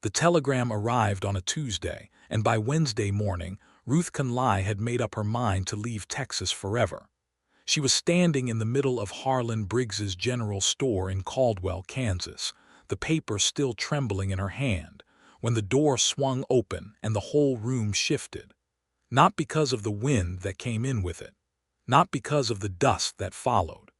The telegram arrived on a Tuesday, and by Wednesday morning, Ruth Conley had made up her mind to leave Texas forever. She was standing in the middle of Harlan Briggs's general store in Caldwell, Kansas, the paper still trembling in her hand, when the door swung open and the whole room shifted. Not because of the wind that came in with it, not because of the dust that followed,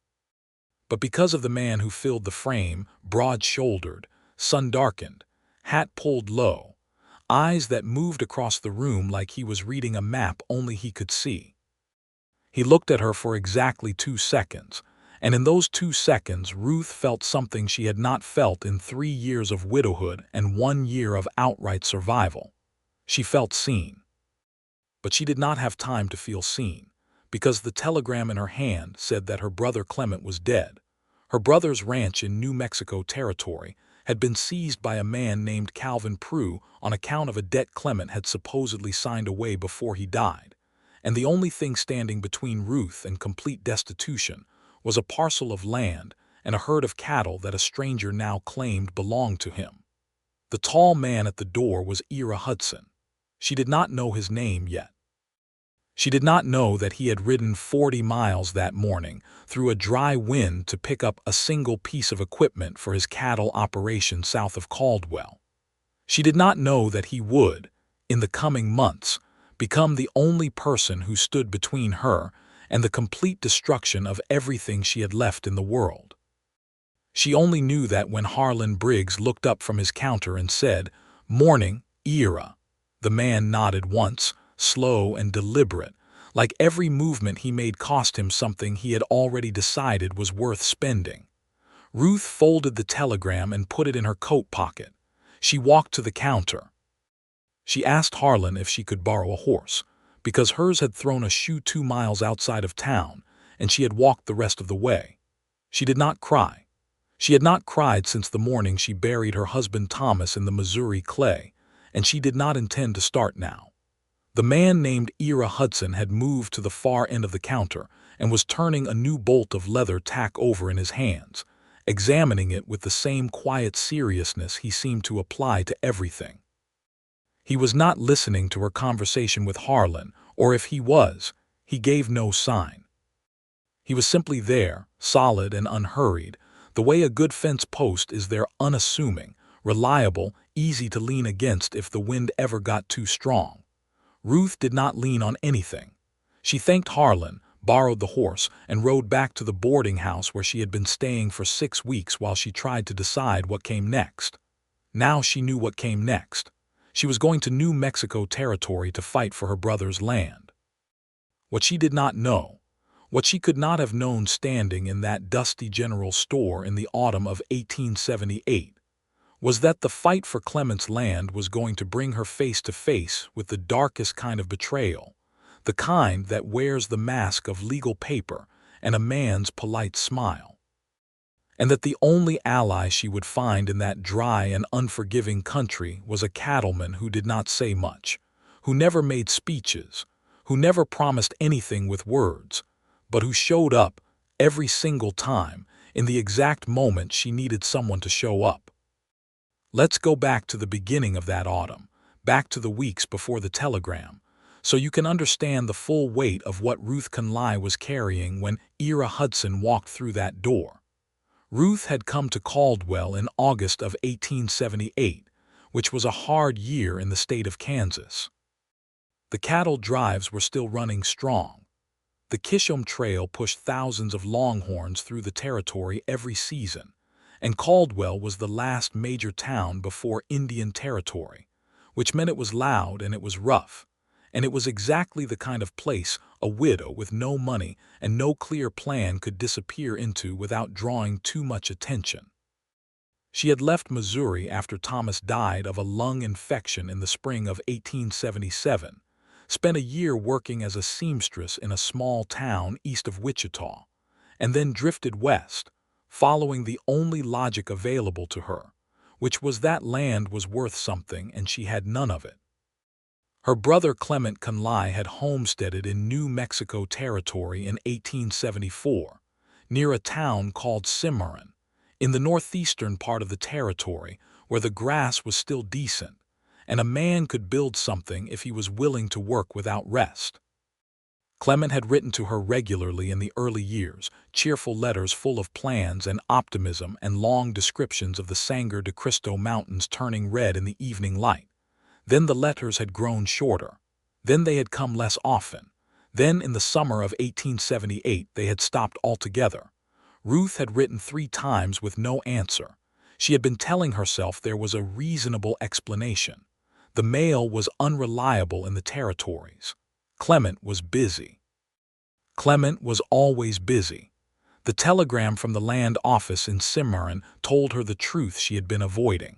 but because of the man who filled the frame, broad-shouldered, sun-darkened, hat pulled low, eyes that moved across the room like he was reading a map only he could see. He looked at her for exactly 2 seconds, and in those 2 seconds Ruth felt something she had not felt in 3 years of widowhood and 1 year of outright survival. She felt seen. But she did not have time to feel seen, because the telegram in her hand said that her brother Clement was dead. Her brother's ranch in New Mexico Territory had been seized by a man named Calvin Prue on account of a debt Clement had supposedly signed away before he died, and the only thing standing between Ruth and complete destitution was a parcel of land and a herd of cattle that a stranger now claimed belonged to him. The tall man at the door was Ira Hudson. She did not know his name yet. She did not know that he had ridden 40 miles that morning through a dry wind to pick up a single piece of equipment for his cattle operation south of Caldwell. She did not know that he would, in the coming months, become the only person who stood between her and the complete destruction of everything she had left in the world. She only knew that when Harlan Briggs looked up from his counter and said, "Morning, Ira," the man nodded once, slow and deliberate, like every movement he made cost him something he had already decided was worth spending. Ruth folded the telegram and put it in her coat pocket. She walked to the counter. She asked Harlan if she could borrow a horse, because hers had thrown a shoe 2 miles outside of town, and she had walked the rest of the way. She did not cry. She had not cried since the morning she buried her husband Thomas in the Missouri clay, and she did not intend to start now. The man named Ira Hudson had moved to the far end of the counter and was turning a new bolt of leather tack over in his hands, examining it with the same quiet seriousness he seemed to apply to everything. He was not listening to her conversation with Harlan, or if he was, he gave no sign. He was simply there, solid and unhurried, the way a good fence post is there, unassuming, reliable, easy to lean against if the wind ever got too strong. Ruth did not lean on anything. She thanked Harlan, borrowed the horse, and rode back to the boarding house where she had been staying for 6 weeks while she tried to decide what came next. Now she knew what came next. She was going to New Mexico Territory to fight for her brother's land. What she did not know, what she could not have known standing in that dusty general store in the autumn of 1878, was that the fight for Clement's land was going to bring her face to face with the darkest kind of betrayal, the kind that wears the mask of legal paper and a man's polite smile. And that the only ally she would find in that dry and unforgiving country was a cattleman who did not say much, who never made speeches, who never promised anything with words, but who showed up every single time in the exact moment she needed someone to show up. Let's go back to the beginning of that autumn, back to the weeks before the telegram, so you can understand the full weight of what Ruth Conley was carrying when Ira Hudson walked through that door. Ruth had come to Caldwell in August of 1878, which was a hard year in the state of Kansas. The cattle drives were still running strong. The Kishom Trail pushed thousands of longhorns through the territory every season, and Caldwell was the last major town before Indian Territory, which meant it was loud and it was rough, and it was exactly the kind of place a widow with no money and no clear plan could disappear into without drawing too much attention. She had left Missouri after Thomas died of a lung infection in the spring of 1877, spent a year working as a seamstress in a small town east of Wichita, and then drifted west, following the only logic available to her, which was that land was worth something and she had none of it. Her brother Clement Conley had homesteaded in New Mexico Territory in 1874, near a town called Cimarron, in the northeastern part of the territory, where the grass was still decent, and a man could build something if he was willing to work without rest. Clement had written to her regularly in the early years, cheerful letters full of plans and optimism and long descriptions of the Sangre de Cristo Mountains turning red in the evening light. Then the letters had grown shorter. Then they had come less often. Then in the summer of 1878 they had stopped altogether. Ruth had written 3 times with no answer. She had been telling herself there was a reasonable explanation. The mail was unreliable in the territories. Clement was busy. Clement was always busy. The telegram from the land office in Cimarron told her the truth she had been avoiding.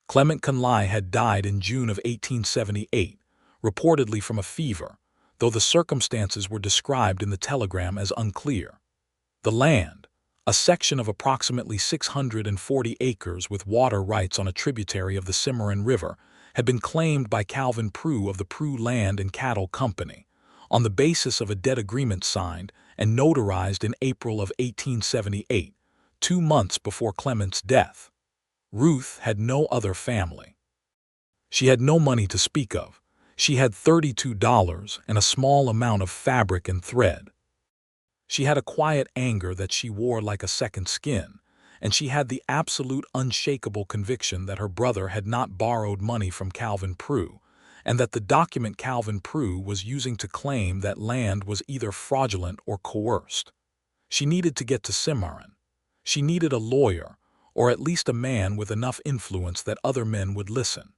Clement Conley had died in June of 1878, reportedly from a fever, though the circumstances were described in the telegram as unclear. The land, a section of approximately 640 acres with water rights on a tributary of the Cimarron River, had been claimed by Calvin Prue of the Prue Land and Cattle Company, on the basis of a deed agreement signed and notarized in April of 1878, 2 months before Clement's death. Ruth had no other family. She had no money to speak of. She had $32 and a small amount of fabric and thread. She had a quiet anger that she wore like a second skin, and she had the absolute unshakable conviction that her brother had not borrowed money from Calvin Prue, and that the document Calvin Prue was using to claim that land was either fraudulent or coerced. She needed to get to Cimarron. She needed a lawyer, or at least a man with enough influence that other men would listen.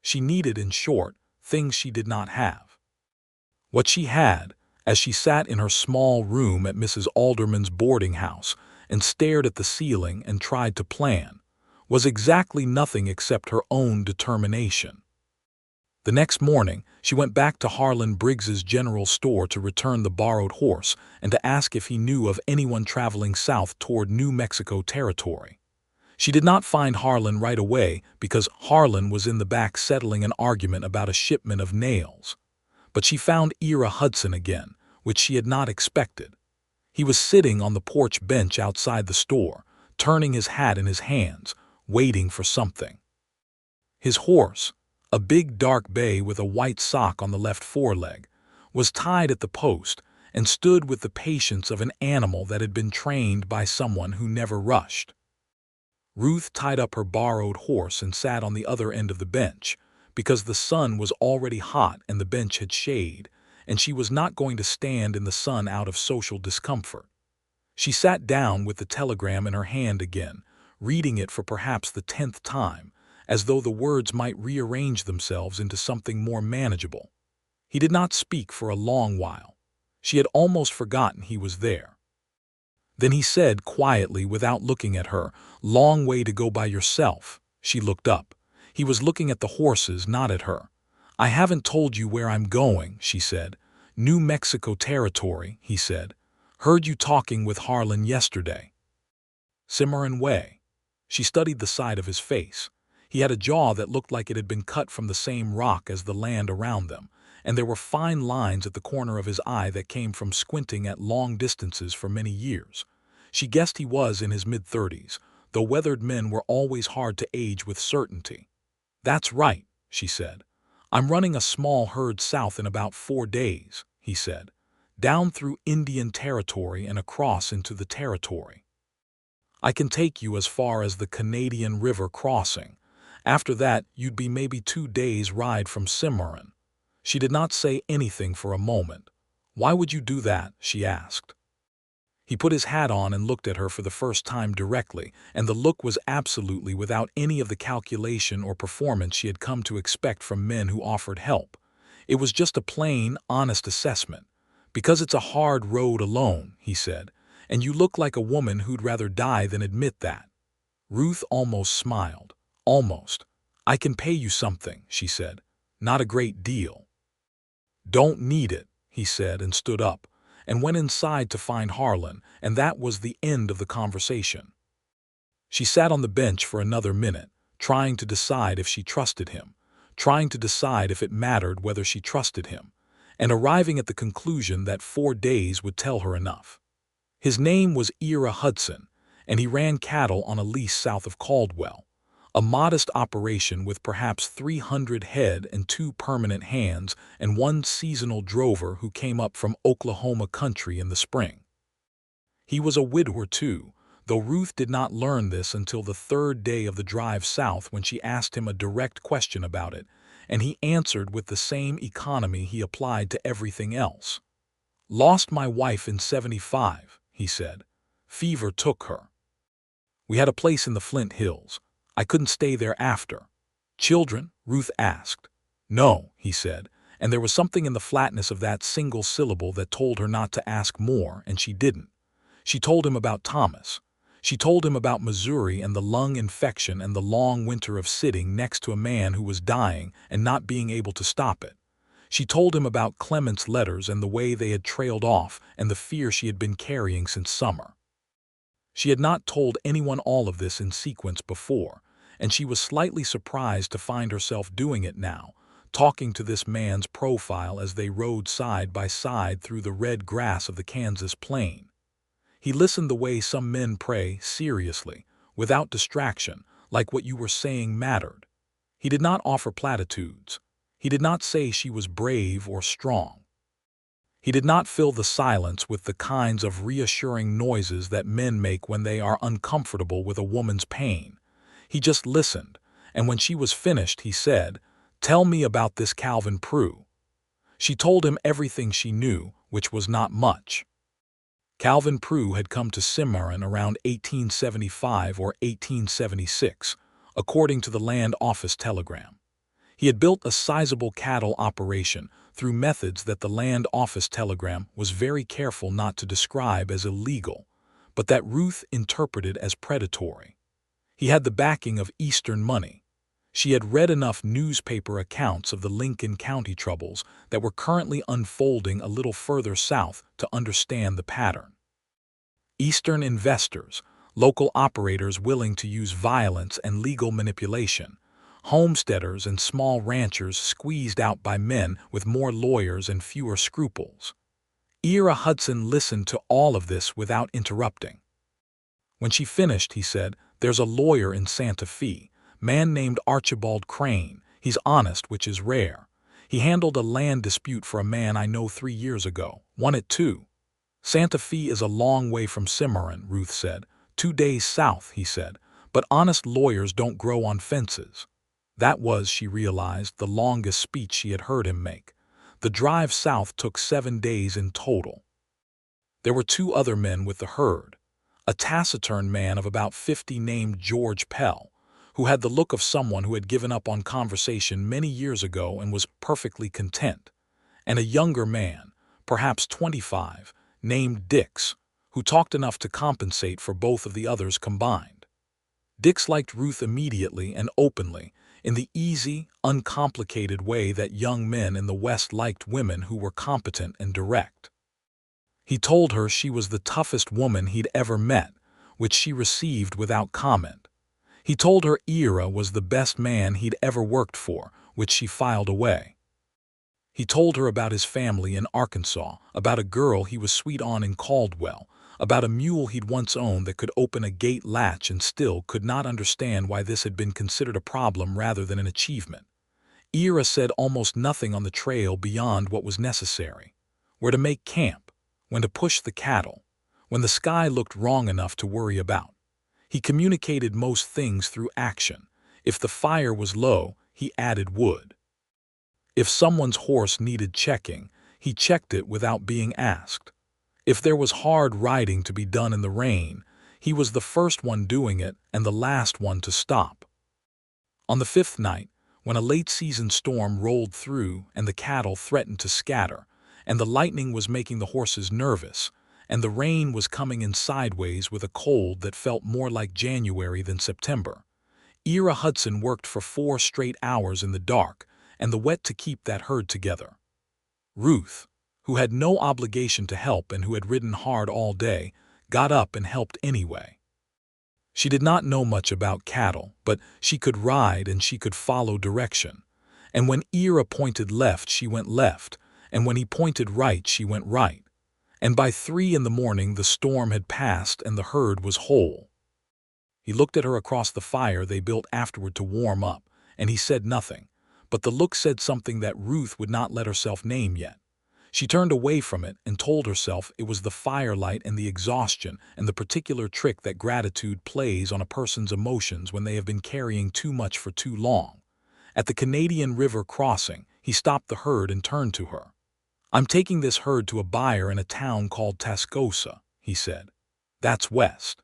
She needed, in short, things she did not have. What she had, as she sat in her small room at Mrs. Alderman's boarding house and stared at the ceiling and tried to plan, was exactly nothing except her own determination. The next morning, she went back to Harlan Briggs's general store to return the borrowed horse and to ask if he knew of anyone traveling south toward New Mexico territory. She did not find Harlan right away because Harlan was in the back settling an argument about a shipment of nails. But she found Ira Hudson again, which she had not expected. He was sitting on the porch bench outside the store, turning his hat in his hands, waiting for something. His horse, a big dark bay with a white sock on the left foreleg, was tied at the post and stood with the patience of an animal that had been trained by someone who never rushed. Ruth tied up her borrowed horse and sat on the other end of the bench, because the sun was already hot and the bench had shade, and she was not going to stand in the sun out of social discomfort. She sat down with the telegram in her hand again, reading it for perhaps the 10th time, as though the words might rearrange themselves into something more manageable. He did not speak for a long while. She had almost forgotten he was there. Then he said quietly, without looking at her, "Long way to go by yourself." She looked up. He was looking at the horses, not at her. "I haven't told you where I'm going," she said. "New Mexico territory," he said. "Heard you talking with Harlan yesterday." Cimarron way. She studied the side of his face. He had a jaw that looked like it had been cut from the same rock as the land around them, and there were fine lines at the corner of his eye that came from squinting at long distances for many years. She guessed he was in his mid-30s, though weathered men were always hard to age with certainty. "That's right," she said. "I'm running a small herd south in about 4 days," he said. "Down through Indian Territory and across into the Territory. I can take you as far as the Canadian River crossing. After that, you'd be maybe 2 days' ride from Cimarron." She did not say anything for a moment. "Why would you do that?" she asked. He put his hat on and looked at her for the first time directly, and the look was absolutely without any of the calculation or performance she had come to expect from men who offered help. It was just a plain, honest assessment. "Because it's a hard road alone," he said, "and you look like a woman who'd rather die than admit that." Ruth almost smiled. "Almost. I can pay you something," she said. "Not a great deal." "Don't need it," he said, and stood up, and went inside to find Harlan, and that was the end of the conversation. She sat on the bench for another minute, trying to decide if she trusted him, trying to decide if it mattered whether she trusted him, and arriving at the conclusion that 4 days would tell her enough. His name was Ira Hudson, and he ran cattle on a lease south of Caldwell. A modest operation with perhaps 300 head and 2 permanent hands and 1 seasonal drover who came up from Oklahoma country in the spring. He was a widower too, though Ruth did not learn this until the 3rd day of the drive south when she asked him a direct question about it, and he answered with the same economy he applied to everything else. "Lost my wife in '75, he said. "Fever took her. We had a place in the Flint Hills. I couldn't stay there after." "Children?" Ruth asked. "No," he said, and there was something in the flatness of that single syllable that told her not to ask more, and she didn't. She told him about Thomas. She told him about Missouri and the lung infection and the long winter of sitting next to a man who was dying and not being able to stop it. She told him about Clement's letters and the way they had trailed off and the fear she had been carrying since summer. She had not told anyone all of this in sequence before, and she was slightly surprised to find herself doing it now, talking to this man's profile as they rode side by side through the red grass of the Kansas plain. He listened the way some men pray, seriously, without distraction, like what you were saying mattered. He did not offer platitudes. He did not say she was brave or strong. He did not fill the silence with the kinds of reassuring noises that men make when they are uncomfortable with a woman's pain. He just listened, and when she was finished, he said, "Tell me about this Calvin Prue." She told him everything she knew, which was not much. Calvin Prue had come to Cimarron around 1875 or 1876, according to the land office telegram. He had built a sizable cattle operation through methods that the land office telegram was very careful not to describe as illegal, but that Ruth interpreted as predatory. He had the backing of Eastern money. She had read enough newspaper accounts of the Lincoln County troubles that were currently unfolding a little further south to understand the pattern. Eastern investors, local operators willing to use violence and legal manipulation, homesteaders and small ranchers squeezed out by men with more lawyers and fewer scruples. Ira Hudson listened to all of this without interrupting. When she finished, he said, "There's a lawyer in Santa Fe, man named Archibald Crane. He's honest, which is rare. He handled a land dispute for a man I know 3 years ago, won it too." "Santa Fe is a long way from Cimarron," Ruth said. 2 days south, he said, "but honest lawyers don't grow on fences." That was, she realized, the longest speech she had heard him make. The drive south took 7 days in total. There were 2 other men with the herd. A taciturn man of about 50 named George Pell, who had the look of someone who had given up on conversation many years ago and was perfectly content, and a younger man, perhaps 25, named Dix, who talked enough to compensate for both of the others combined. Dix liked Ruth immediately and openly, in the easy, uncomplicated way that young men in the West liked women who were competent and direct. He told her she was the toughest woman he'd ever met, which she received without comment. He told her Ira was the best man he'd ever worked for, which she filed away. He told her about his family in Arkansas, about a girl he was sweet on in Caldwell, about a mule he'd once owned that could open a gate latch and still could not understand why this had been considered a problem rather than an achievement. Ira said almost nothing on the trail beyond what was necessary: where to make camp, when to push the cattle, when the sky looked wrong enough to worry about. He communicated most things through action. If the fire was low, he added wood. If someone's horse needed checking, he checked it without being asked. If there was hard riding to be done in the rain, he was the first one doing it and the last one to stop. On the 5th night, when a late-season storm rolled through and the cattle threatened to scatter, and the lightning was making the horses nervous, and the rain was coming in sideways with a cold that felt more like January than September, Ira Hudson worked for 4 straight hours in the dark and the wet to keep that herd together. Ruth, who had no obligation to help and who had ridden hard all day, got up and helped anyway. She did not know much about cattle, but she could ride and she could follow direction. And when Ira pointed left, she went left, and when he pointed right, she went right. And by 3 in the morning the storm had passed and the herd was whole. He looked at her across the fire they built afterward to warm up, and he said nothing. But the look said something that Ruth would not let herself name yet. She turned away from it and told herself it was the firelight and the exhaustion and the particular trick that gratitude plays on a person's emotions when they have been carrying too much for too long. At the Canadian River crossing, he stopped the herd and turned to her. "I'm taking this herd to a buyer in a town called Tascosa," he said. "That's west.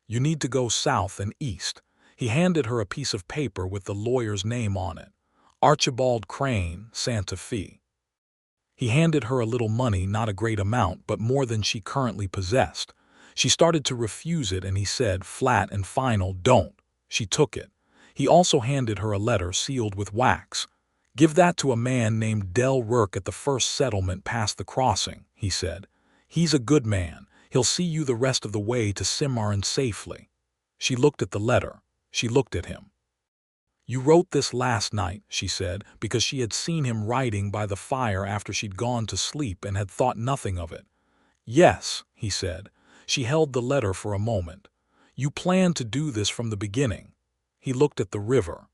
You need to go south and east." He handed her a piece of paper with the lawyer's name on it. Archibald Crane, Santa Fe. He handed her a little money, not a great amount, but more than she currently possessed. She started to refuse it, and he said, flat and final, "Don't." She took it. He also handed her a letter sealed with wax. "Give that to a man named Del Rourke at the first settlement past the crossing," he said. "He's a good man. He'll see you the rest of the way to Cimarron safely." She looked at the letter. She looked at him. "You wrote this last night," she said, because she had seen him writing by the fire after she'd gone to sleep and had thought nothing of it. "Yes," he said. She held the letter for a moment. "You planned to do this from the beginning." He looked at the river.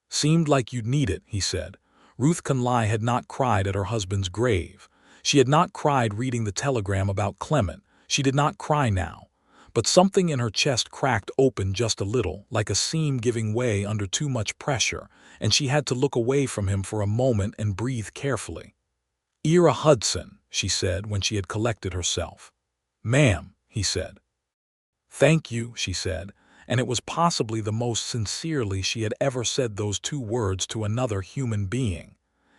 "Seemed like you'd need it," he said. Ruth Conley had not cried at her husband's grave. She had not cried reading the telegram about Clement. She did not cry now. But something in her chest cracked open just a little, like a seam giving way under too much pressure, and she had to look away from him for a moment and breathe carefully. "Ira Hudson," she said when she had collected herself. "Ma'am," he said. "Thank you," she said, and it was possibly the most sincerely she had ever said those two words to another human being.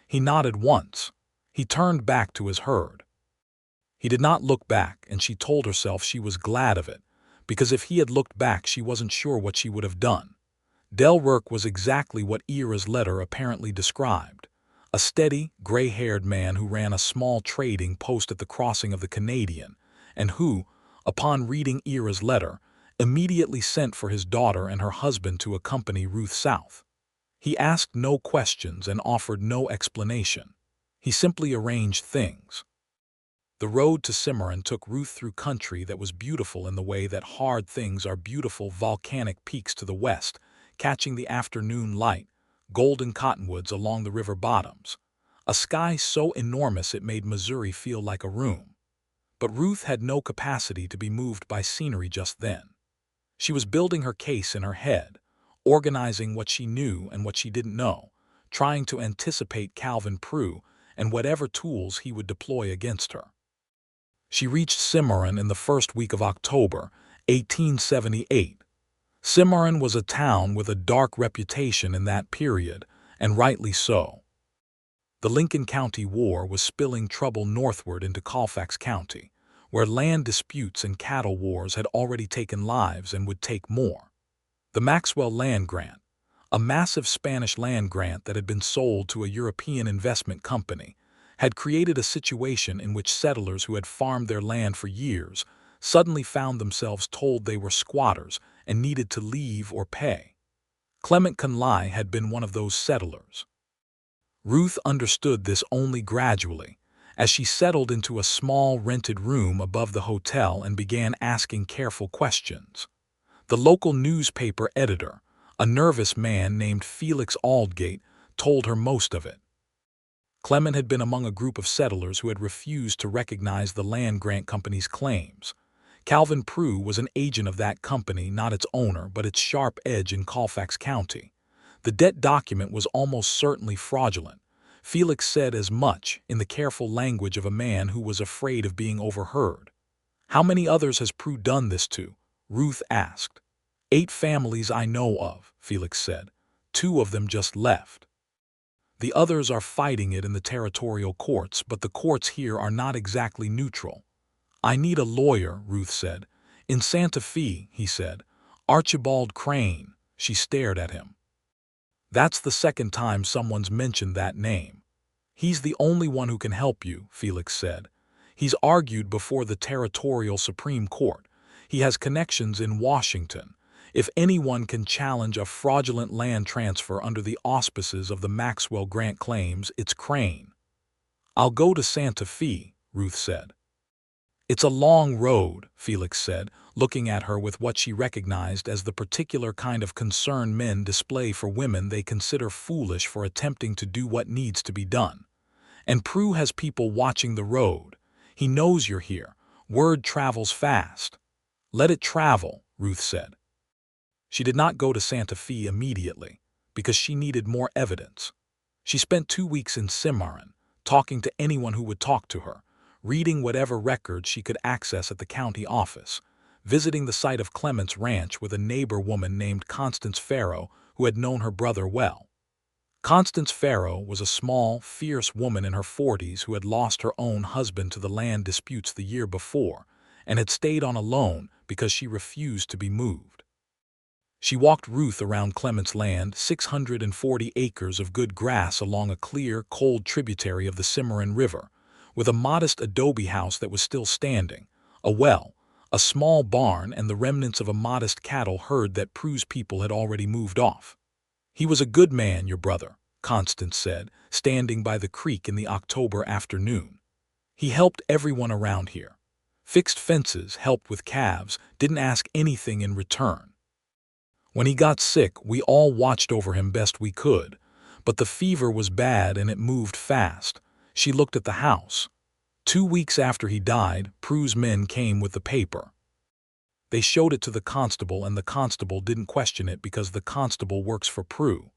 He nodded once. He turned back to his herd. He did not look back, and she told herself she was glad of it, because if he had looked back she wasn't sure what she would have done. Del Rourke was exactly what Ira's letter apparently described. A steady, gray-haired man who ran a small trading post at the crossing of the Canadian, and who, upon reading Ira's letter, immediately sent for his daughter and her husband to accompany Ruth south. He asked no questions and offered no explanation. He simply arranged things. The road to Cimarron took Ruth through country that was beautiful in the way that hard things are beautiful, volcanic peaks to the west, catching the afternoon light, golden cottonwoods along the river bottoms, a sky so enormous it made Missouri feel like a room. But Ruth had no capacity to be moved by scenery just then. She was building her case in her head, organizing what she knew and what she didn't know, trying to anticipate Calvin Prue and whatever tools he would deploy against her. She reached Cimarron in the first week of October, 1878. Cimarron was a town with a dark reputation in that period, and rightly so. The Lincoln County War was spilling trouble northward into Colfax County, where land disputes and cattle wars had already taken lives and would take more. The Maxwell Land Grant, a massive Spanish land grant that had been sold to a European investment company, had created a situation in which settlers who had farmed their land for years suddenly found themselves told they were squatters and needed to leave or pay. Clement Conley had been one of those settlers. Ruth understood this only gradually, as she settled into a small rented room above the hotel and began asking careful questions. The local newspaper editor, a nervous man named Felix Aldgate, told her most of it. Clement had been among a group of settlers who had refused to recognize the land grant company's claims. Calvin Prue was an agent of that company, not its owner, but its sharp edge in Colfax County. The debt document was almost certainly fraudulent. Felix said as much in the careful language of a man who was afraid of being overheard. "How many others has Prue done this to?" Ruth asked. 8 families I know of," Felix said. 2 of them just left. The others are fighting it in the territorial courts, but the courts here are not exactly neutral. "I need a lawyer," Ruth said. "In Santa Fe," he said. "Archibald Crane." She stared at him. "That's the second time someone's mentioned that name." "He's the only one who can help you," Felix said. "He's argued before the Territorial Supreme Court. He has connections in Washington. If anyone can challenge a fraudulent land transfer under the auspices of the Maxwell Grant claims, it's Crane." "I'll go to Santa Fe," Ruth said. "It's a long road," Felix said. looking at her with what she recognized as the particular kind of concern men display for women they consider foolish for attempting to do what needs to be done. And Prue has people watching the road. He knows you're here. Word travels fast. Let it travel, Ruth said. She did not go to Santa Fe immediately, because she needed more evidence. She spent 2 weeks in Cimarron, talking to anyone who would talk to her, reading whatever records she could access at the county office, visiting the site of Clement's ranch with a neighbor woman named Constance Farrow who had known her brother well. Constance Farrow was a small, fierce woman in her 40s who had lost her own husband to the land disputes the year before and had stayed on alone because she refused to be moved. She walked Ruth around Clement's land, 640 acres of good grass along a clear, cold tributary of the Cimarron River, with a modest adobe house that was still standing, a well, a small barn, and the remnants of a modest cattle herd that Prue's people had already moved off. "He was a good man, your brother," Constance said, standing by the creek in the October afternoon. "He helped everyone around here. Fixed fences, helped with calves, didn't ask anything in return. When he got sick, we all watched over him best we could, but the fever was bad and it moved fast." She looked at the house. 2 weeks after he died, Prue's men came with the paper. They showed it to the constable, and the constable didn't question it because the constable works for Prue.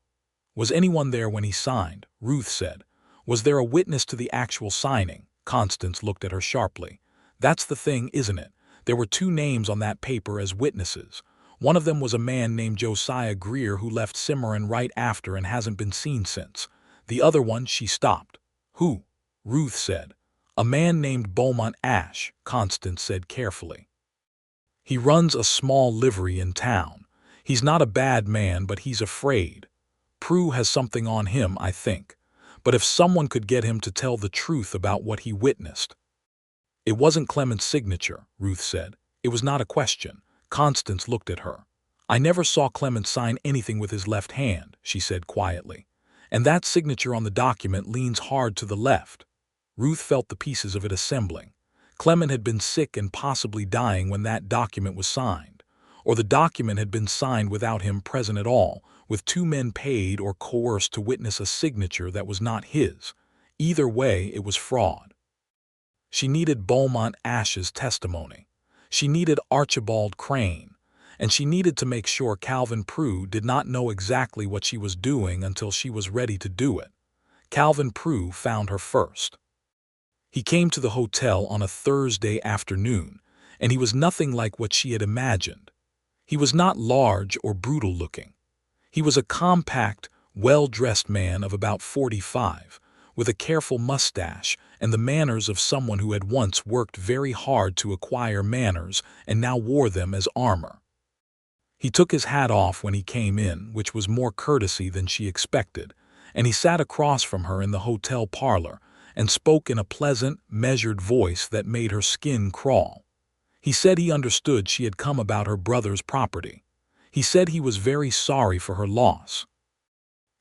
"Was anyone there when he signed?" Ruth said. "Was there a witness to the actual signing?" Constance looked at her sharply. "That's the thing, isn't it? There were 2 names on that paper as witnesses. One of them was a man named Josiah Greer who left Cimarron right after and hasn't been seen since. The other one," she stopped. "Who?" Ruth said. "A man named Beaumont Ash," Constance said carefully. "He runs a small livery in town. He's not a bad man, but he's afraid. Prue has something on him, I think. But if someone could get him to tell the truth about what he witnessed." "It wasn't Clement's signature," Ruth said. "It was not a question." Constance looked at her. "I never saw Clement sign anything with his left hand," she said quietly. "And that signature on the document leans hard to the left." Ruth felt the pieces of it assembling. Clement had been sick and possibly dying when that document was signed. Or the document had been signed without him present at all, with 2 men paid or coerced to witness a signature that was not his. Either way, it was fraud. She needed Beaumont Ash's testimony. She needed Archibald Crane. And she needed to make sure Calvin Prue did not know exactly what she was doing until she was ready to do it. Calvin Prue found her first. He came to the hotel on a Thursday afternoon, and he was nothing like what she had imagined. He was not large or brutal-looking. He was a compact, well-dressed man of about 45, with a careful mustache and the manners of someone who had once worked very hard to acquire manners and now wore them as armor. He took his hat off when he came in, which was more courtesy than she expected, and he sat across from her in the hotel parlor and spoke in a pleasant, measured voice that made her skin crawl. He said he understood she had come about her brother's property. He said he was very sorry for her loss.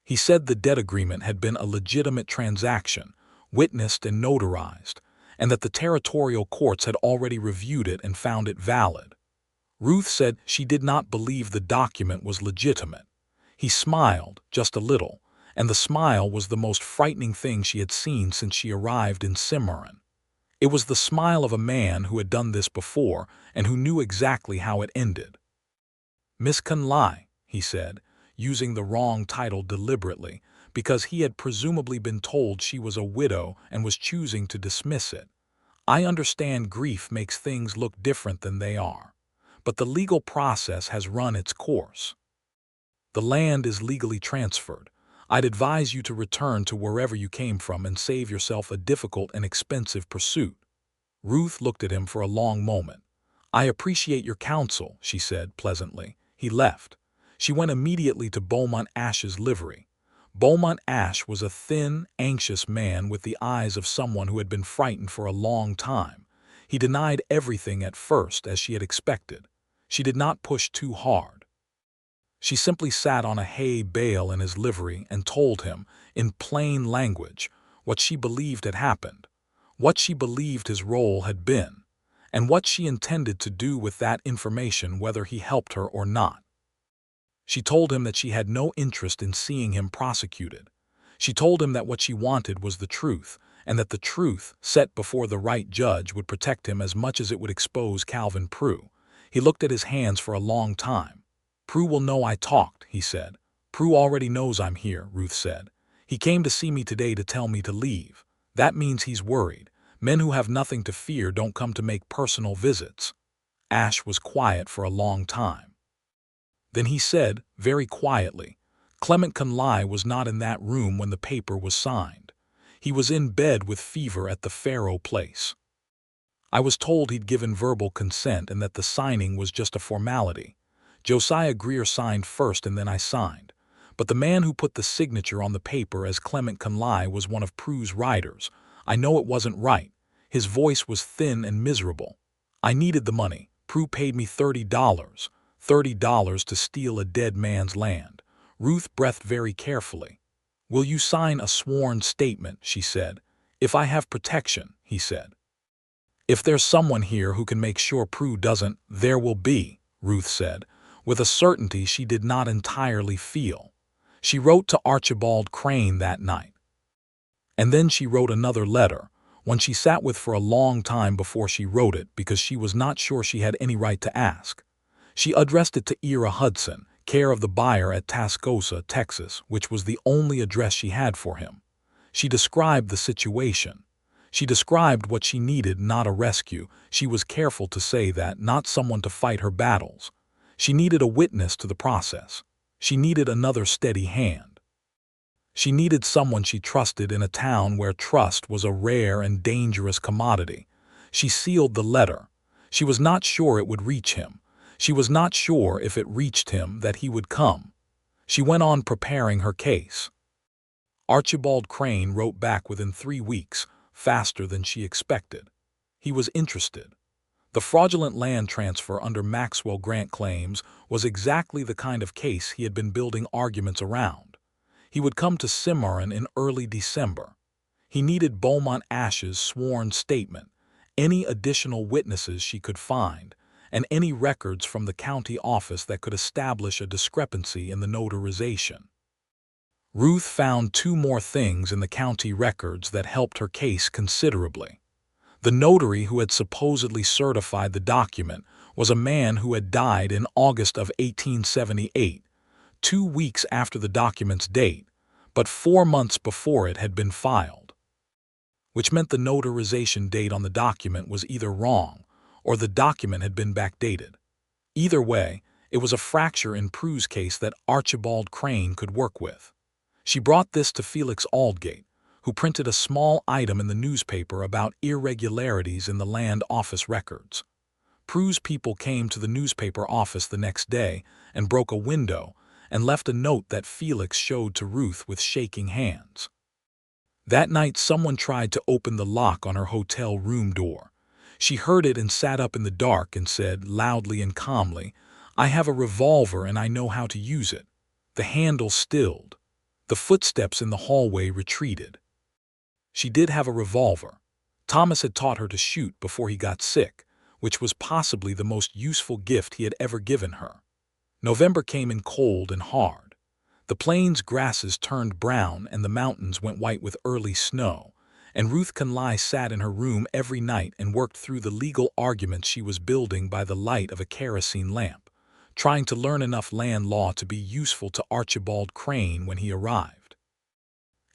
He said the debt agreement had been a legitimate transaction, witnessed and notarized, and that the territorial courts had already reviewed it and found it valid. Ruth said she did not believe the document was legitimate. He smiled, just a little, and the smile was the most frightening thing she had seen since she arrived in Cimarron. It was the smile of a man who had done this before and who knew exactly how it ended. "Miss Conley," he said, using the wrong title deliberately, because he had presumably been told she was a widow and was choosing to dismiss it. "I understand grief makes things look different than they are, but the legal process has run its course. The land is legally transferred. I'd advise you to return to wherever you came from and save yourself a difficult and expensive pursuit." Ruth looked at him for a long moment. "I appreciate your counsel," she said pleasantly. He left. She went immediately to Beaumont Ash's livery. Beaumont Ash was a thin, anxious man with the eyes of someone who had been frightened for a long time. He denied everything at first, as she had expected. She did not push too hard. She simply sat on a hay bale in his livery and told him, in plain language, what she believed had happened, what she believed his role had been, and what she intended to do with that information, whether he helped her or not. She told him that she had no interest in seeing him prosecuted. She told him that what she wanted was the truth, and that the truth, set before the right judge, would protect him as much as it would expose Calvin Prue. He looked at his hands for a long time. "Prue will know I talked," he said. "Prue already knows I'm here," Ruth said. "He came to see me today to tell me to leave. That means he's worried. Men who have nothing to fear don't come to make personal visits." Ash was quiet for a long time. Then he said, very quietly, "Clement Conley was not in that room when the paper was signed. He was in bed with fever at the Faro place. I was told he'd given verbal consent and that the signing was just a formality. Josiah Greer signed first and then I signed. But the man who put the signature on the paper as Clement Conley was one of Prue's riders. I know it wasn't right." His voice was thin and miserable. "I needed the money. Prue paid me $30. $30 to steal a dead man's land." Ruth breathed very carefully. "Will you sign a sworn statement?" she said. "If I have protection," he said. "If there's someone here who can make sure Prue doesn't—" "There will be," Ruth said, with a certainty she did not entirely feel. She wrote to Archibald Crane that night. And then she wrote another letter, one she sat with for a long time before she wrote it because she was not sure she had any right to ask. She addressed it to Ira Hudson, care of the buyer at Tascosa, Texas, which was the only address she had for him. She described the situation. She described what she needed, not a rescue. She was careful to say that, not someone to fight her battles. She needed a witness to the process. She needed another steady hand. She needed someone she trusted in a town where trust was a rare and dangerous commodity. She sealed the letter. She was not sure it would reach him. She was not sure if it reached him that he would come. She went on preparing her case. Archibald Crane wrote back within 3 weeks, faster than she expected. He was interested. The fraudulent land transfer under Maxwell Grant claims was exactly the kind of case he had been building arguments around. He would come to Cimarron in early December. He needed Beaumont Ash's sworn statement, any additional witnesses she could find, and any records from the county office that could establish a discrepancy in the notarization. Ruth found 2 more things in the county records that helped her case considerably. The notary who had supposedly certified the document was a man who had died in August of 1878, 2 weeks after the document's date, but 4 months before it had been filed, which meant the notarization date on the document was either wrong or the document had been backdated. Either way, it was a fracture in Prue's case that Archibald Crane could work with. She brought this to Felix Aldgate, who printed a small item in the newspaper about irregularities in the land office records. Prue's people came to the newspaper office the next day and broke a window and left a note that Felix showed to Ruth with shaking hands. That night someone tried to open the lock on her hotel room door. She heard it and sat up in the dark and said, loudly and calmly, "I have a revolver and I know how to use it." The handle stilled. The footsteps in the hallway retreated. She did have a revolver. Thomas had taught her to shoot before he got sick, which was possibly the most useful gift he had ever given her. November came in cold and hard. The plains grasses turned brown and the mountains went white with early snow, and Ruth Conley sat in her room every night and worked through the legal arguments she was building by the light of a kerosene lamp, trying to learn enough land law to be useful to Archibald Crane when he arrived.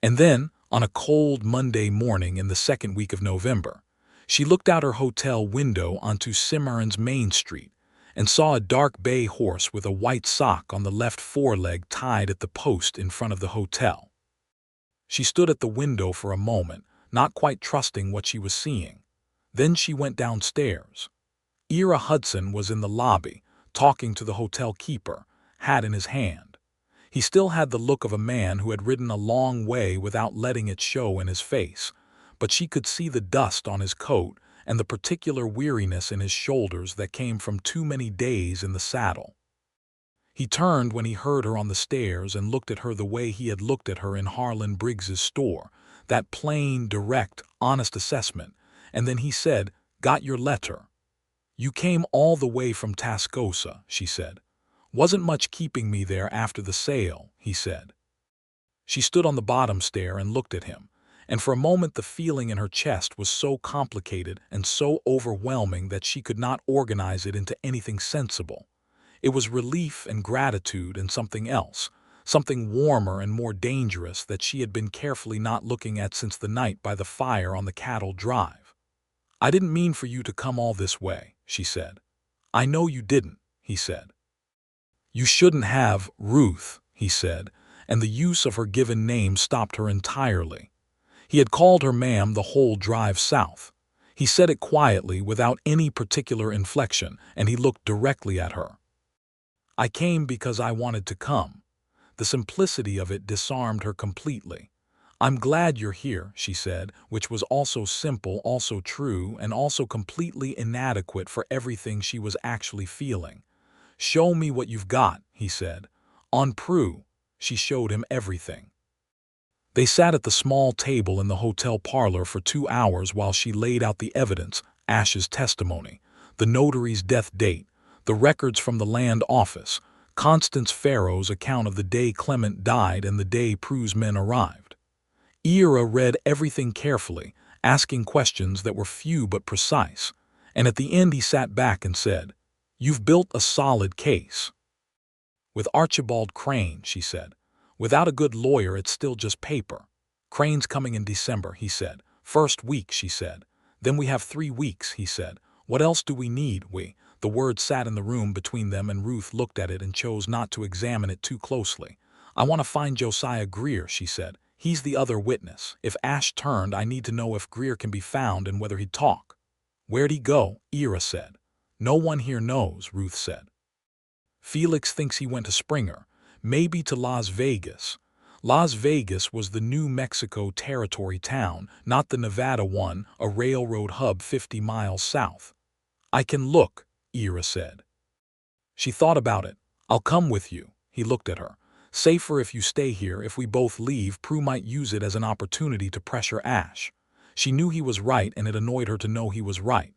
And then, on a cold Monday morning in the second week of November, she looked out her hotel window onto Cimarron's Main Street and saw a dark bay horse with a white sock on the left foreleg tied at the post in front of the hotel. She stood at the window for a moment, not quite trusting what she was seeing. Then she went downstairs. Ira Hudson was in the lobby, talking to the hotel keeper, hat in his hand. He still had the look of a man who had ridden a long way without letting it show in his face, but she could see the dust on his coat and the particular weariness in his shoulders that came from too many days in the saddle. He turned when he heard her on the stairs and looked at her the way he had looked at her in Harlan Briggs's store, that plain, direct, honest assessment, and then he said, "Got your letter?" "You came all the way from Tascosa," she said. "Wasn't much keeping me there after the sale," he said. She stood on the bottom stair and looked at him, and for a moment the feeling in her chest was so complicated and so overwhelming that she could not organize it into anything sensible. It was relief and gratitude and something else, something warmer and more dangerous that she had been carefully not looking at since the night by the fire on the cattle drive. "I didn't mean for you to come all this way," she said. "I know you didn't," he said. "You shouldn't have, Ruth," he said, and the use of her given name stopped her entirely. He had called her ma'am the whole drive south. He said it quietly, without any particular inflection, and he looked directly at her. "I came because I wanted to come." The simplicity of it disarmed her completely. "I'm glad you're here," she said, which was also simple, also true, and also completely inadequate for everything she was actually feeling. "Show me what you've got," he said. On Prue, she showed him everything. They sat at the small table in the hotel parlor for 2 hours while she laid out the evidence, Ash's testimony, the notary's death date, the records from the land office, Constance Farrow's account of the day Clement died and the day Prue's men arrived. Ira read everything carefully, asking questions that were few but precise, and at the end he sat back and said, "You've built a solid case." "With Archibald Crane," she said. "Without a good lawyer it's still just paper." "Crane's coming in December," he said. "First week," she said. "Then we have 3 weeks," he said. "What else do we need, we?" The word sat in the room between them, and Ruth looked at it and chose not to examine it too closely. "I want to find Josiah Greer," she said. "He's the other witness. If Ash turned, I need to know if Greer can be found and whether he'd talk." "Where'd he go?" Ira said. "No one here knows," Ruth said. "Felix thinks he went to Springer, maybe to Las Vegas." Las Vegas was the New Mexico Territory town, not the Nevada one, a railroad hub 50 miles south. "I can look," Ira said. She thought about it. "I'll come with you." He looked at her. "Safer if you stay here. If we both leave, Prue might use it as an opportunity to pressure Ash." She knew he was right, and it annoyed her to know he was right.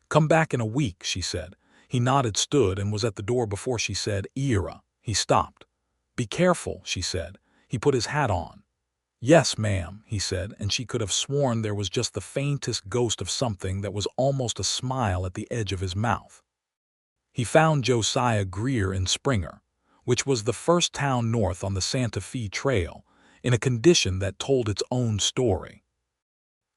"Come back in a week," she said. He nodded, stood, and was at the door before she said, "Ira." He stopped. "Be careful," she said. He put his hat on. "Yes, ma'am," he said, and she could have sworn there was just the faintest ghost of something that was almost a smile at the edge of his mouth. He found Josiah Greer in Springer, which was the first town north on the Santa Fe Trail, in a condition that told its own story.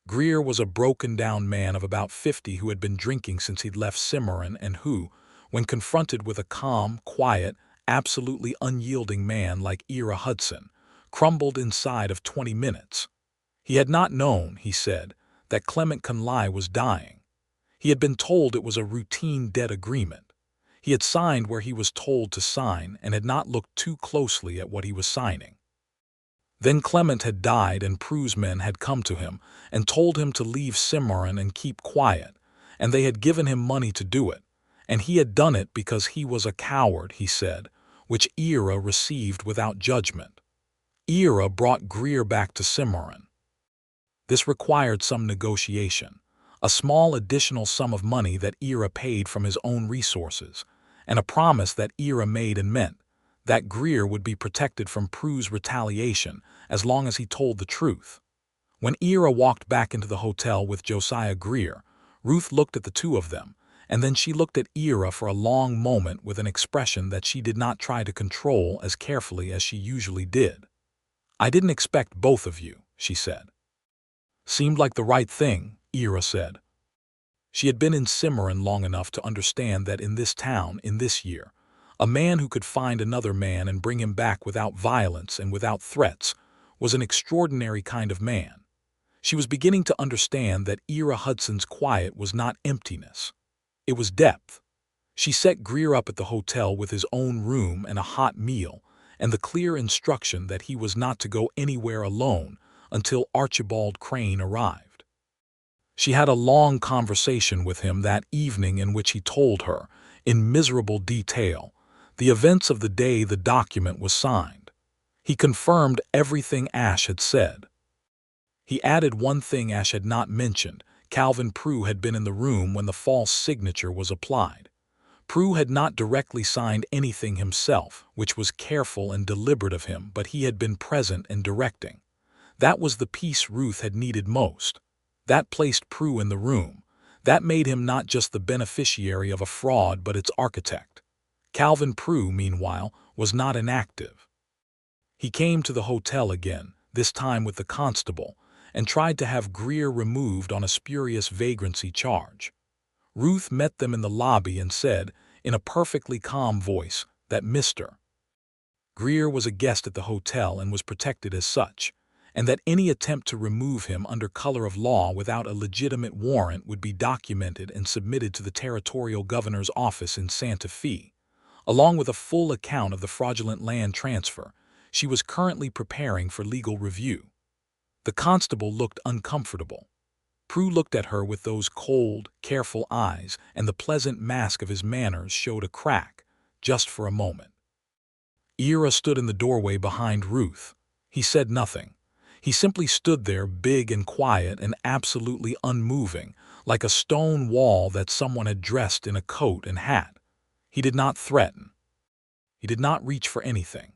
Greer was a broken-down man of about 50 who had been drinking since he'd left Cimarron and who, when confronted with a calm, quiet, absolutely unyielding man like Ira Hudson, crumbled inside of 20 minutes. He had not known, he said, that Clement Conley was dying. He had been told it was a routine debt agreement. He had signed where he was told to sign and had not looked too closely at what he was signing. Then Clement had died, and Prue's men had come to him and told him to leave Cimarron and keep quiet, and they had given him money to do it, and he had done it because he was a coward, he said, which Ira received without judgment. Ira brought Greer back to Cimarron. This required some negotiation, a small additional sum of money that Ira paid from his own resources, and a promise that Ira made and meant, that Greer would be protected from Prue's retaliation as long as he told the truth. When Ira walked back into the hotel with Josiah Greer, Ruth looked at the two of them, and then she looked at Ira for a long moment with an expression that she did not try to control as carefully as she usually did. "I didn't expect both of you," she said. "Seemed like the right thing," Ira said. She had been in Cimarron long enough to understand that in this town, in this year, a man who could find another man and bring him back without violence and without threats was an extraordinary kind of man. She was beginning to understand that Ira Hudson's quiet was not emptiness. It was depth. She set Greer up at the hotel with his own room and a hot meal, and the clear instruction that he was not to go anywhere alone until Archibald Crane arrived. She had a long conversation with him that evening in which he told her, in miserable detail, the events of the day the document was signed. He confirmed everything Ash had said. He added one thing Ash had not mentioned, Calvin Prue had been in the room when the false signature was applied. Prue had not directly signed anything himself, which was careful and deliberate of him, but he had been present and directing. That was the piece Ruth had needed most. That placed Prue in the room. That made him not just the beneficiary of a fraud but its architect. Calvin Prue, meanwhile, was not inactive. He came to the hotel again, this time with the constable, and tried to have Greer removed on a spurious vagrancy charge. Ruth met them in the lobby and said, in a perfectly calm voice, that Mr. Greer was a guest at the hotel and was protected as such, and that any attempt to remove him under color of law without a legitimate warrant would be documented and submitted to the territorial governor's office in Santa Fe, along with a full account of the fraudulent land transfer. She was currently preparing for legal review. The constable looked uncomfortable. Prue looked at her with those cold, careful eyes, and the pleasant mask of his manners showed a crack, just for a moment. Ira stood in the doorway behind Ruth. He said nothing. He simply stood there, big and quiet and absolutely unmoving, like a stone wall that someone had dressed in a coat and hat. He did not threaten. He did not reach for anything.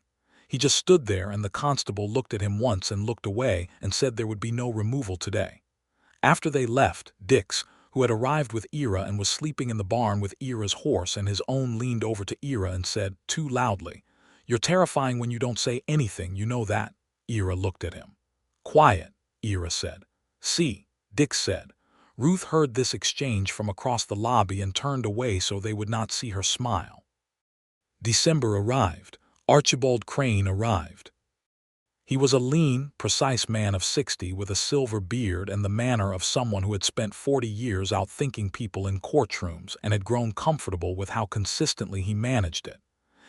He just stood there, and the constable looked at him once and looked away and said there would be no removal today. After they left, Dix, who had arrived with Ira and was sleeping in the barn with Ira's horse and his own, leaned over to Ira and said, too loudly, "You're terrifying when you don't say anything, you know that." Ira looked at him. "Quiet," Ira said. "See," Dix said. Ruth heard this exchange from across the lobby and turned away so they would not see her smile. December arrived. Archibald Crane arrived. He was a lean, precise man of 60 with a silver beard and the manner of someone who had spent 40 years outthinking people in courtrooms and had grown comfortable with how consistently he managed it.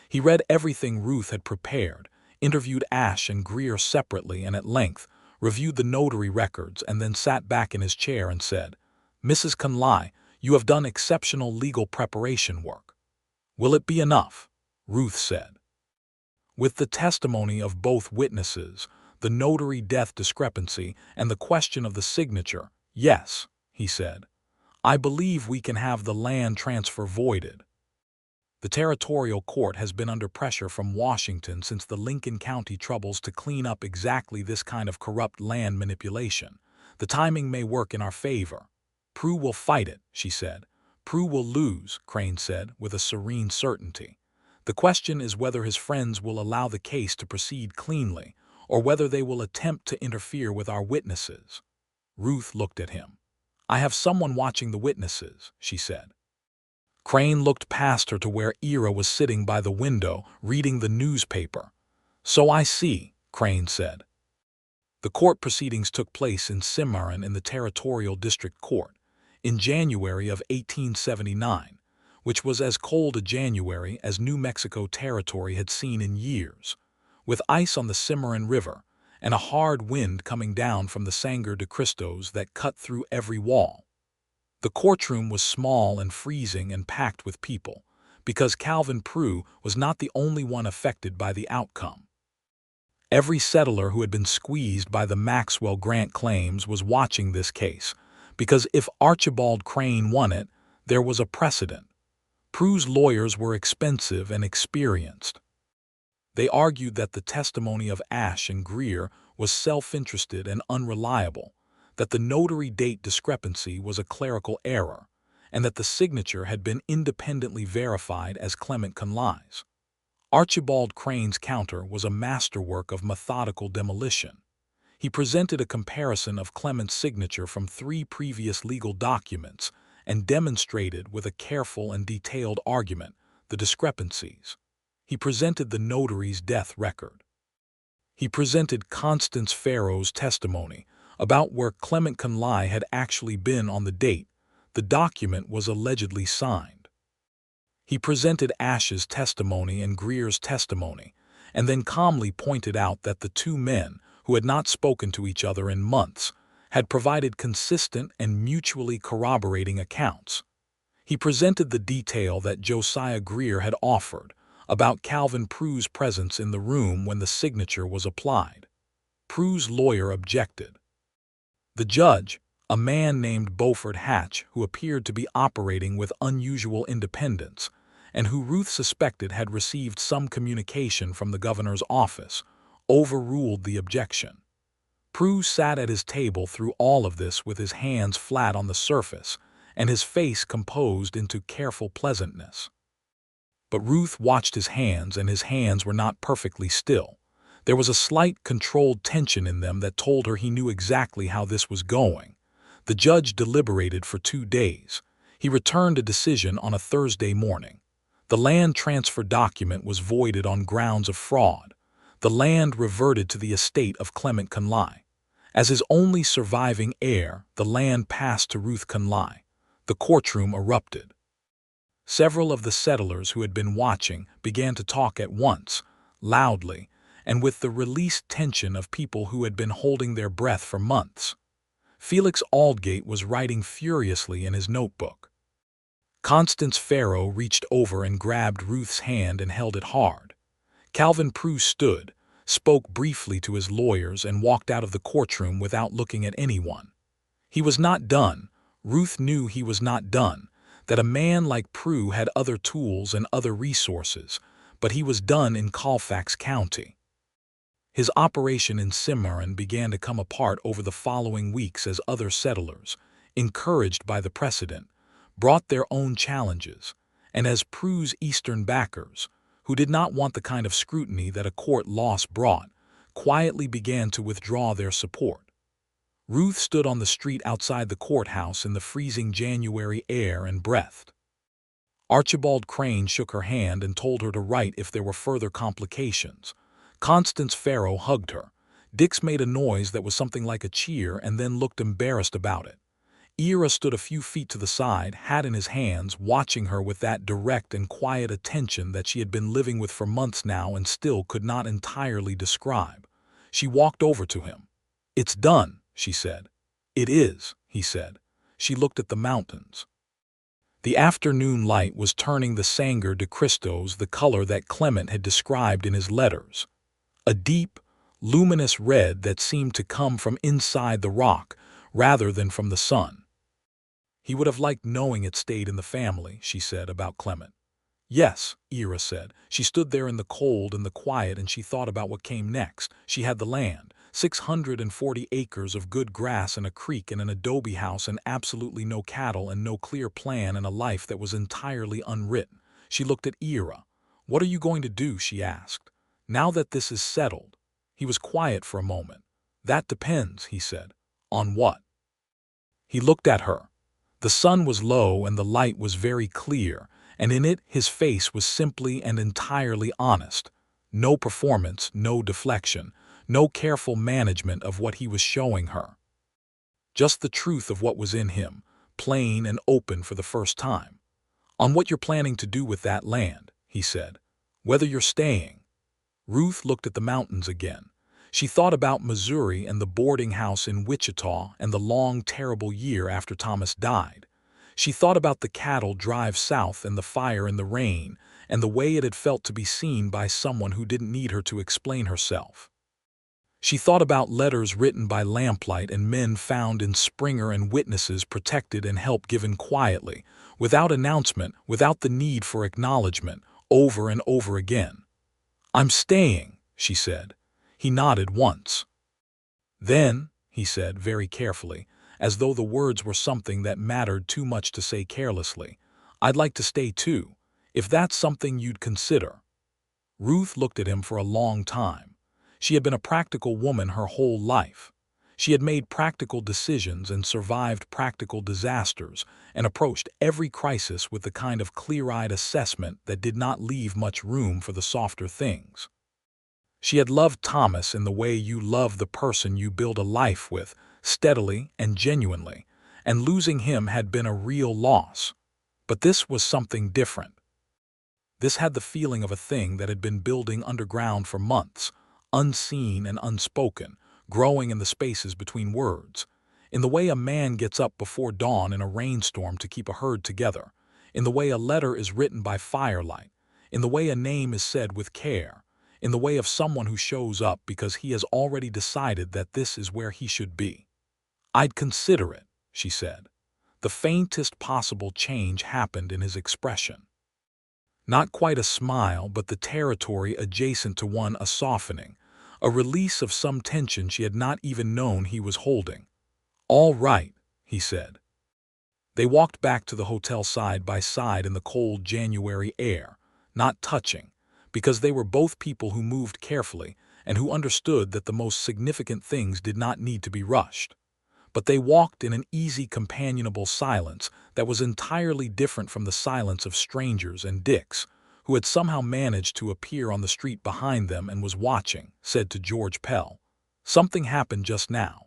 He read everything Ruth had prepared, interviewed Ash and Greer separately and at length, reviewed the notary records, and then sat back in his chair and said, "Mrs. Conley, you have done exceptional legal preparation work." "Will it be enough?" Ruth said. "With the testimony of both witnesses, the notary death discrepancy, and the question of the signature, yes," he said. "I believe we can have the land transfer voided. The territorial court has been under pressure from Washington since the Lincoln County troubles to clean up exactly this kind of corrupt land manipulation. The timing may work in our favor." "Prue will fight it," she said. "Prue will lose," Crane said, with a serene certainty. "The question is whether his friends will allow the case to proceed cleanly, or whether they will attempt to interfere with our witnesses." Ruth looked at him. "I have someone watching the witnesses," she said. Crane looked past her to where Ira was sitting by the window, reading the newspaper. "So I see," Crane said. The court proceedings took place in Cimarron in the Territorial District Court, in January of 1879, which was as cold a January as New Mexico Territory had seen in years, with ice on the Cimarron River and a hard wind coming down from the Sangre de Cristos that cut through every wall. The courtroom was small and freezing and packed with people, because Calvin Prue was not the only one affected by the outcome. Every settler who had been squeezed by the Maxwell Grant claims was watching this case, because if Archibald Crane won it, there was a precedent. Prue's lawyers were expensive and experienced. They argued that the testimony of Ash and Greer was self-interested and unreliable, that the notary date discrepancy was a clerical error, and that the signature had been independently verified as Clement Conley's. Archibald Crane's counter was a masterwork of methodical demolition. He presented a comparison of Clement's signature from 3 previous legal documents and demonstrated with a careful and detailed argument the discrepancies. He presented the notary's death record. He presented Constance Farrow's testimony about where Clement Conley had actually been on the date the document was allegedly signed. He presented Ash's testimony and Greer's testimony, and then calmly pointed out that the 2 men, who had not spoken to each other in months, had provided consistent and mutually corroborating accounts. He presented the detail that Josiah Greer had offered about Calvin Prue's presence in the room when the signature was applied. Prue's lawyer objected. The judge, a man named Beaufort Hatch who appeared to be operating with unusual independence, and who Ruth suspected had received some communication from the governor's office, overruled the objection. Prue sat at his table through all of this with his hands flat on the surface and his face composed into careful pleasantness. But Ruth watched his hands, and his hands were not perfectly still. There was a slight, controlled tension in them that told her he knew exactly how this was going. The judge deliberated for 2 days. He returned a decision on a Thursday morning. The land transfer document was voided on grounds of fraud. The land reverted to the estate of Clement Conley. As his only surviving heir, the land passed to Ruth Conley. The courtroom erupted. Several of the settlers who had been watching began to talk at once, loudly, and with the released tension of people who had been holding their breath for months. Felix Aldgate was writing furiously in his notebook. Constance Farrow reached over and grabbed Ruth's hand and held it hard. Calvin Prue stood, spoke briefly to his lawyers, and walked out of the courtroom without looking at anyone. He was not done. Ruth knew he was not done, that a man like Prue had other tools and other resources, but he was done in Colfax County. His operation in Cimarron began to come apart over the following weeks as other settlers, encouraged by the precedent, brought their own challenges, and as Prue's Eastern backers, who did not want the kind of scrutiny that a court loss brought, quietly began to withdraw their support. Ruth stood on the street outside the courthouse in the freezing January air and breathed. Archibald Crane shook her hand and told her to write if there were further complications. Constance Farrow hugged her. Dix made a noise that was something like a cheer and then looked embarrassed about it. Ira stood a few feet to the side, hat in his hands, watching her with that direct and quiet attention that she had been living with for months now and still could not entirely describe. She walked over to him. "It's done," she said. "It is," he said. She looked at the mountains. The afternoon light was turning the Sangre de Cristos the color that Clement had described in his letters. A deep, luminous red that seemed to come from inside the rock rather than from the sun. He would have liked knowing it stayed in the family, she said about Clement. Yes, Ira said. She stood there in the cold and the quiet, and she thought about what came next. She had the land, 640 acres of good grass and a creek and an adobe house and absolutely no cattle and no clear plan and a life that was entirely unwritten. She looked at Ira. "What are you going to do?" she asked. "Now that this is settled." He was quiet for a moment. "That depends," he said. "On what?" He looked at her. The sun was low and the light was very clear, and in it his face was simply and entirely honest. No performance, no deflection, no careful management of what he was showing her. Just the truth of what was in him, plain and open for the first time. "On what you're planning to do with that land," he said. "Whether you're staying." Ruth looked at the mountains again. She thought about Missouri and the boarding house in Wichita and the long, terrible year after Thomas died. She thought about the cattle drive south and the fire and the rain and the way it had felt to be seen by someone who didn't need her to explain herself. She thought about letters written by lamplight and men found in Springer and witnesses protected and help given quietly, without announcement, without the need for acknowledgement, over and over again. "I'm staying," she said. He nodded once. "Then," he said very carefully, as though the words were something that mattered too much to say carelessly, "I'd like to stay too, if that's something you'd consider." Ruth looked at him for a long time. She had been a practical woman her whole life. She had made practical decisions and survived practical disasters and approached every crisis with the kind of clear-eyed assessment that did not leave much room for the softer things. She had loved Thomas in the way you love the person you build a life with, steadily and genuinely, and losing him had been a real loss. But this was something different. This had the feeling of a thing that had been building underground for months, unseen and unspoken, growing in the spaces between words, in the way a man gets up before dawn in a rainstorm to keep a herd together, in the way a letter is written by firelight, in the way a name is said with care, in the way of someone who shows up because he has already decided that this is where he should be. "I'd consider it," she said. The faintest possible change happened in his expression. Not quite a smile, but the territory adjacent to one a softening, a release of some tension she had not even known he was holding. "All right," he said. They walked back to the hotel side by side in the cold January air, not touching, because they were both people who moved carefully and who understood that the most significant things did not need to be rushed. But they walked in an easy, companionable silence that was entirely different from the silence of strangers, and Dix, who had somehow managed to appear on the street behind them and was watching, said to George Pell, "Something happened just now."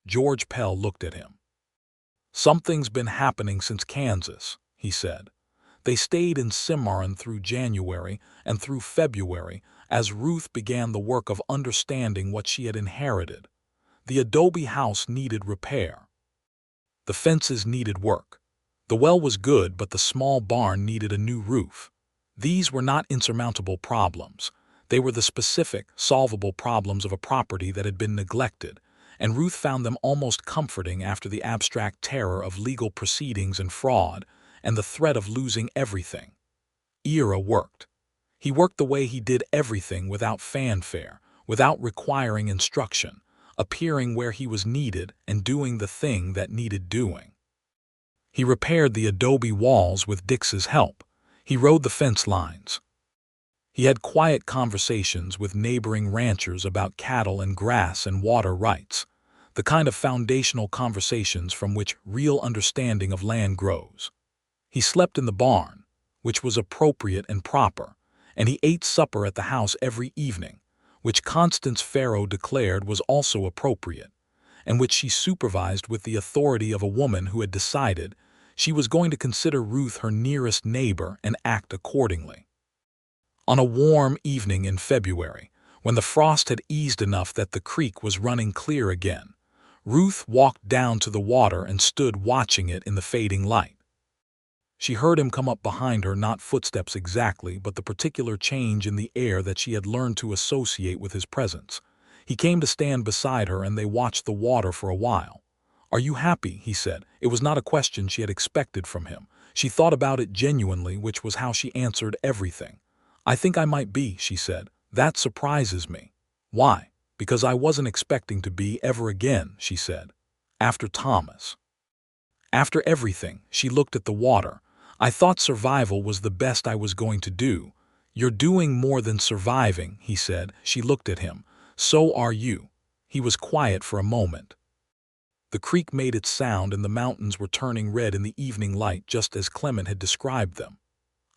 George Pell looked at him. "Something's been happening since Kansas," he said. They stayed in Cimarron through January and through February as Ruth began the work of understanding what she had inherited. The adobe house needed repair. The fences needed work. The well was good, but the small barn needed a new roof. These were not insurmountable problems. They were the specific, solvable problems of a property that had been neglected, and Ruth found them almost comforting after the abstract terror of legal proceedings and fraud and the threat of losing everything. Ira worked. He worked the way he did everything, without fanfare, without requiring instruction, appearing where he was needed and doing the thing that needed doing. He repaired the adobe walls with Dix's help. He rode the fence lines. He had quiet conversations with neighboring ranchers about cattle and grass and water rights, the kind of foundational conversations from which real understanding of land grows. He slept in the barn, which was appropriate and proper, and he ate supper at the house every evening, which Constance Farrow declared was also appropriate, and which she supervised with the authority of a woman who had decided she was going to consider Ruth her nearest neighbor and act accordingly. On a warm evening in February, when the frost had eased enough that the creek was running clear again, Ruth walked down to the water and stood watching it in the fading light. She heard him come up behind her, not footsteps exactly, but the particular change in the air that she had learned to associate with his presence. He came to stand beside her, and they watched the water for a while. "Are you happy?" he said. It was not a question she had expected from him. She thought about it genuinely, which was how she answered everything. "I think I might be," she said. "That surprises me." "Why?" "Because I wasn't expecting to be ever again," she said. "After Thomas. After everything." She looked at the water. "I thought survival was the best I was going to do." "You're doing more than surviving," he said. She looked at him. "So are you." He was quiet for a moment. The creek made its sound, and the mountains were turning red in the evening light, just as Clement had described them.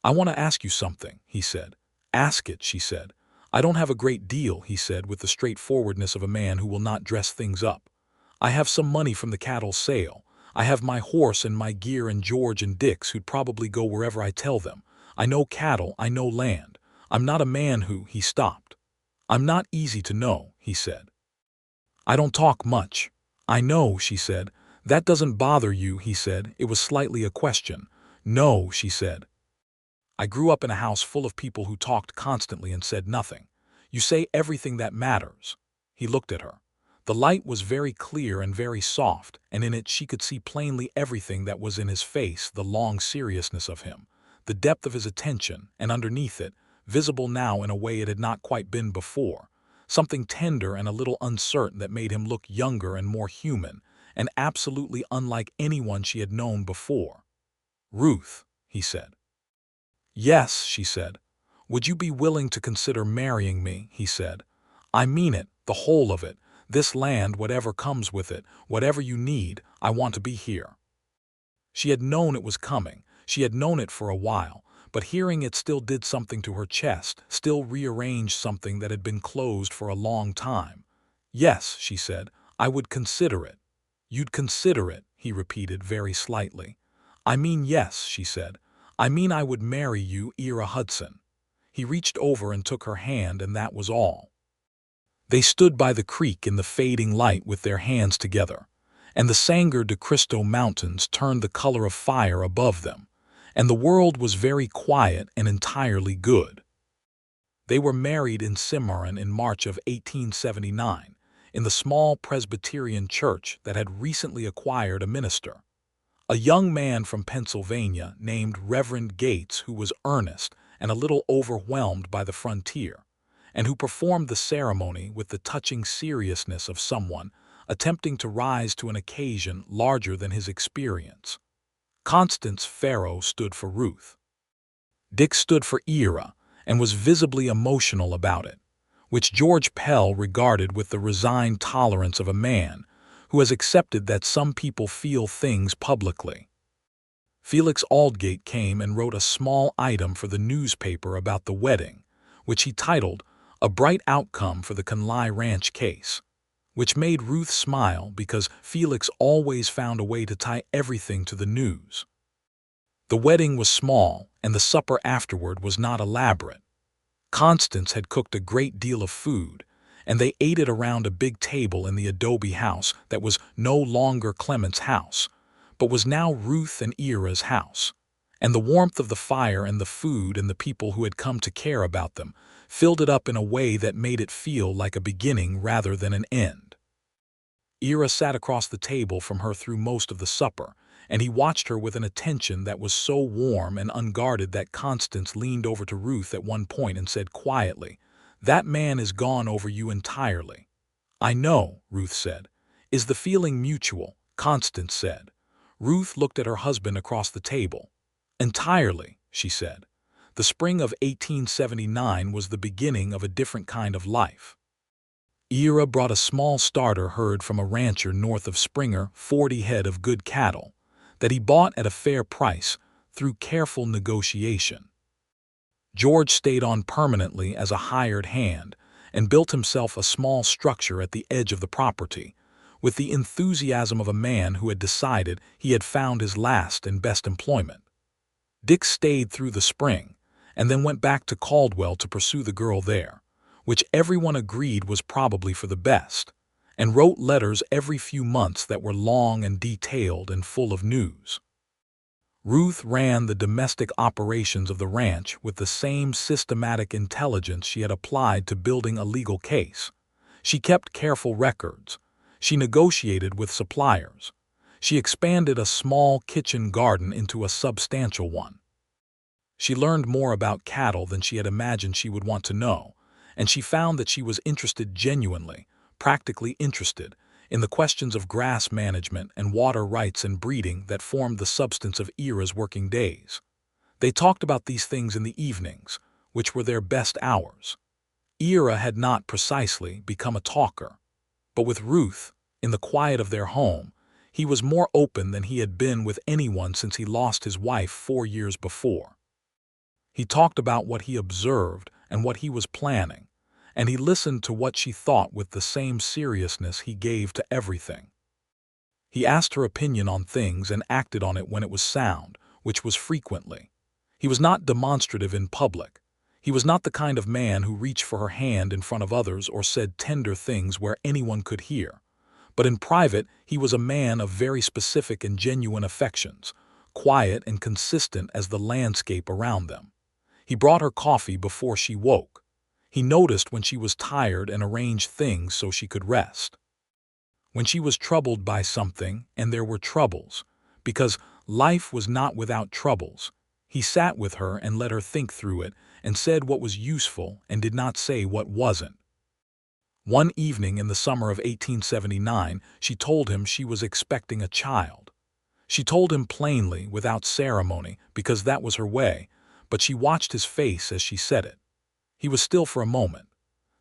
"I want to ask you something," he said. "Ask it," she said. "I don't have a great deal," he said, with the straightforwardness of a man who will not dress things up. "I have some money from the cattle sale. I have my horse and my gear and George and Dix, who'd probably go wherever I tell them. I know cattle, I know land. I'm not a man who—" He stopped. "I'm not easy to know," he said. "I don't talk much." "I know," she said. "That doesn't bother you," he said. It was slightly a question. "No," she said. "I grew up in a house full of people who talked constantly and said nothing. You say everything that matters." He looked at her. The light was very clear and very soft, and in it she could see plainly everything that was in his face, the long seriousness of him, the depth of his attention, and underneath it, visible now in a way it had not quite been before, something tender and a little uncertain that made him look younger and more human, and absolutely unlike anyone she had known before. "Ruth," he said. "Yes," she said. "Would you be willing to consider marrying me?" he said. "I mean it, the whole of it. This land, whatever comes with it, whatever you need, I want to be here." She had known it was coming. She had known it for a while, but hearing it still did something to her chest, still rearranged something that had been closed for a long time. "Yes," she said, "I would consider it." "You'd consider it," he repeated very slightly. "I mean yes," she said. "I mean I would marry you, Ira Hudson." He reached over and took her hand, and that was all. They stood by the creek in the fading light with their hands together, and the Sangre de Cristo Mountains turned the color of fire above them, and the world was very quiet and entirely good. They were married in Cimarron in March of 1879. in the small Presbyterian church that had recently acquired a minister. A young man from Pennsylvania named Reverend Gates, who was earnest and a little overwhelmed by the frontier, and who performed the ceremony with the touching seriousness of someone attempting to rise to an occasion larger than his experience. Constance Farrow stood for Ruth. Dick stood for Ira and was visibly emotional about it, which George Pell regarded with the resigned tolerance of a man who has accepted that some people feel things publicly. Felix Aldgate came and wrote a small item for the newspaper about the wedding, which he titled "A Bright Outcome for the Conley Ranch Case," which made Ruth smile because Felix always found a way to tie everything to the news. The wedding was small, and the supper afterward was not elaborate. Constance had cooked a great deal of food, and they ate it around a big table in the adobe house that was no longer Clement's house, but was now Ruth and Ira's house. And the warmth of the fire and the food and the people who had come to care about them filled it up in a way that made it feel like a beginning rather than an end. Ira sat across the table from her through most of the supper, and he watched her with an attention that was so warm and unguarded that Constance leaned over to Ruth at one point and said quietly, "That man is gone over you entirely." "I know," Ruth said. "Is the feeling mutual?" Constance said. Ruth looked at her husband across the table. "Entirely," she said. The spring of 1879 was the beginning of a different kind of life. Ira brought a small starter herd from a rancher north of Springer, 40 head of good cattle, that he bought at a fair price through careful negotiation. George stayed on permanently as a hired hand and built himself a small structure at the edge of the property, with the enthusiasm of a man who had decided he had found his last and best employment. Dick stayed through the spring, and then went back to Caldwell to pursue the girl there, which everyone agreed was probably for the best, and wrote letters every few months that were long and detailed and full of news. Ruth ran the domestic operations of the ranch with the same systematic intelligence she had applied to building a legal case. She kept careful records. She negotiated with suppliers. She expanded a small kitchen garden into a substantial one. She learned more about cattle than she had imagined she would want to know, and she found that she was interested genuinely, practically interested, in the questions of grass management and water rights and breeding that formed the substance of Ira's working days. They talked about these things in the evenings, which were their best hours. Ira had not precisely become a talker, but with Ruth, in the quiet of their home, he was more open than he had been with anyone since he lost his wife 4 years before. He talked about what he observed and what he was planning, and he listened to what she thought with the same seriousness he gave to everything. He asked her opinion on things and acted on it when it was sound, which was frequently. He was not demonstrative in public. He was not the kind of man who reached for her hand in front of others or said tender things where anyone could hear. But in private, he was a man of very specific and genuine affections, quiet and consistent as the landscape around them. He brought her coffee before she woke. He noticed when she was tired and arranged things so she could rest. When she was troubled by something, and there were troubles, because life was not without troubles, he sat with her and let her think through it and said what was useful and did not say what wasn't. One evening in the summer of 1879, she told him she was expecting a child. She told him plainly, without ceremony, because that was her way, but she watched his face as she said it. He was still for a moment.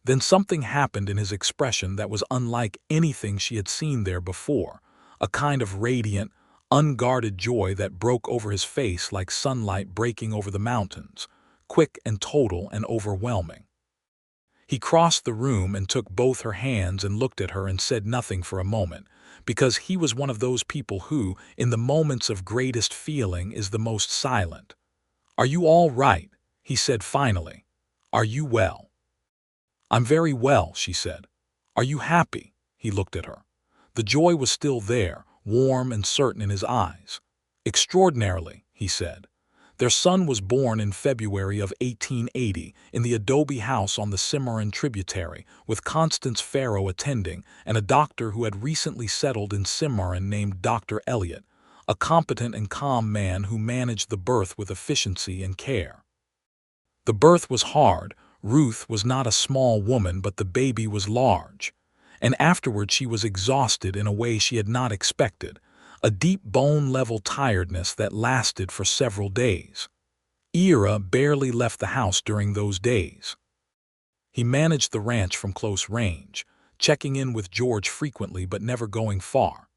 Then something happened in his expression that was unlike anything she had seen there before, a kind of radiant, unguarded joy that broke over his face like sunlight breaking over the mountains, quick and total and overwhelming. He crossed the room and took both her hands and looked at her and said nothing for a moment, because he was one of those people who, in the moments of greatest feeling, is the most silent. "Are you all right?" he said finally. "Are you well?" "I'm very well," she said. "Are you happy?" He looked at her. The joy was still there, warm and certain in his eyes. "Extraordinarily," he said. Their son was born in February of 1880 in the adobe house on the Cimarron tributary, with Constance Farrow attending, and a doctor who had recently settled in Cimarron named Dr. Elliott, a competent and calm man who managed the birth with efficiency and care. The birth was hard. Ruth was not a small woman, but the baby was large. And afterward she was exhausted in a way she had not expected, a deep bone-level tiredness that lasted for several days. Ira barely left the house during those days. He managed the ranch from close range, checking in with George frequently but never going far.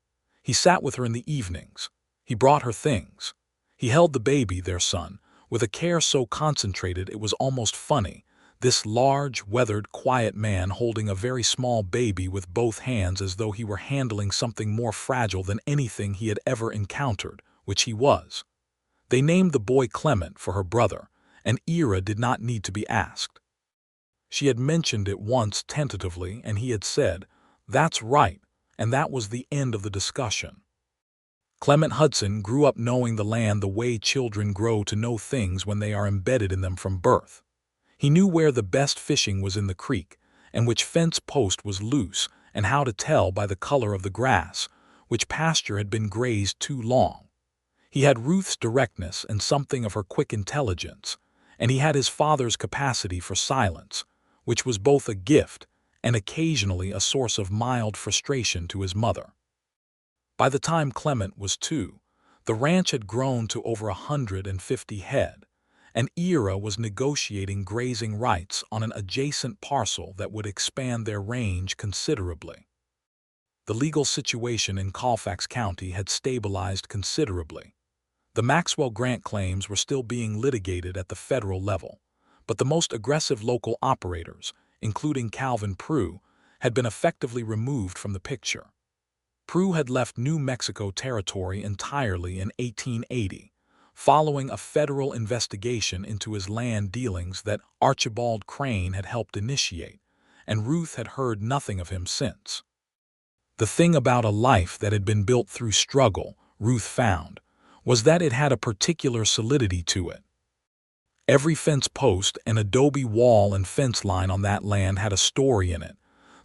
He sat with her in the evenings. He brought her things. He held the baby, their son, with a care so concentrated it was almost funny, this large, weathered, quiet man holding a very small baby with both hands as though he were handling something more fragile than anything he had ever encountered, which he was. They named the boy Clement for her brother, and Ira did not need to be asked. She had mentioned it once tentatively, and he had said, "That's right," and that was the end of the discussion. Clement Hudson grew up knowing the land the way children grow to know things when they are embedded in them from birth. He knew where the best fishing was in the creek, and which fence post was loose, and how to tell by the color of the grass which pasture had been grazed too long. He had Ruth's directness and something of her quick intelligence, and he had his father's capacity for silence, which was both a gift and occasionally a source of mild frustration to his mother. By the time Clement was 2, the ranch had grown to over 150 head, and Ira was negotiating grazing rights on an adjacent parcel that would expand their range considerably. The legal situation in Colfax County had stabilized considerably. The Maxwell Grant claims were still being litigated at the federal level, but the most aggressive local operators, including Calvin Prue, had been effectively removed from the picture. Prue had left New Mexico Territory entirely in 1880, following a federal investigation into his land dealings that Archibald Crane had helped initiate, and Ruth had heard nothing of him since. The thing about a life that had been built through struggle, Ruth found, was that it had a particular solidity to it. Every fence post and adobe wall and fence line on that land had a story in it,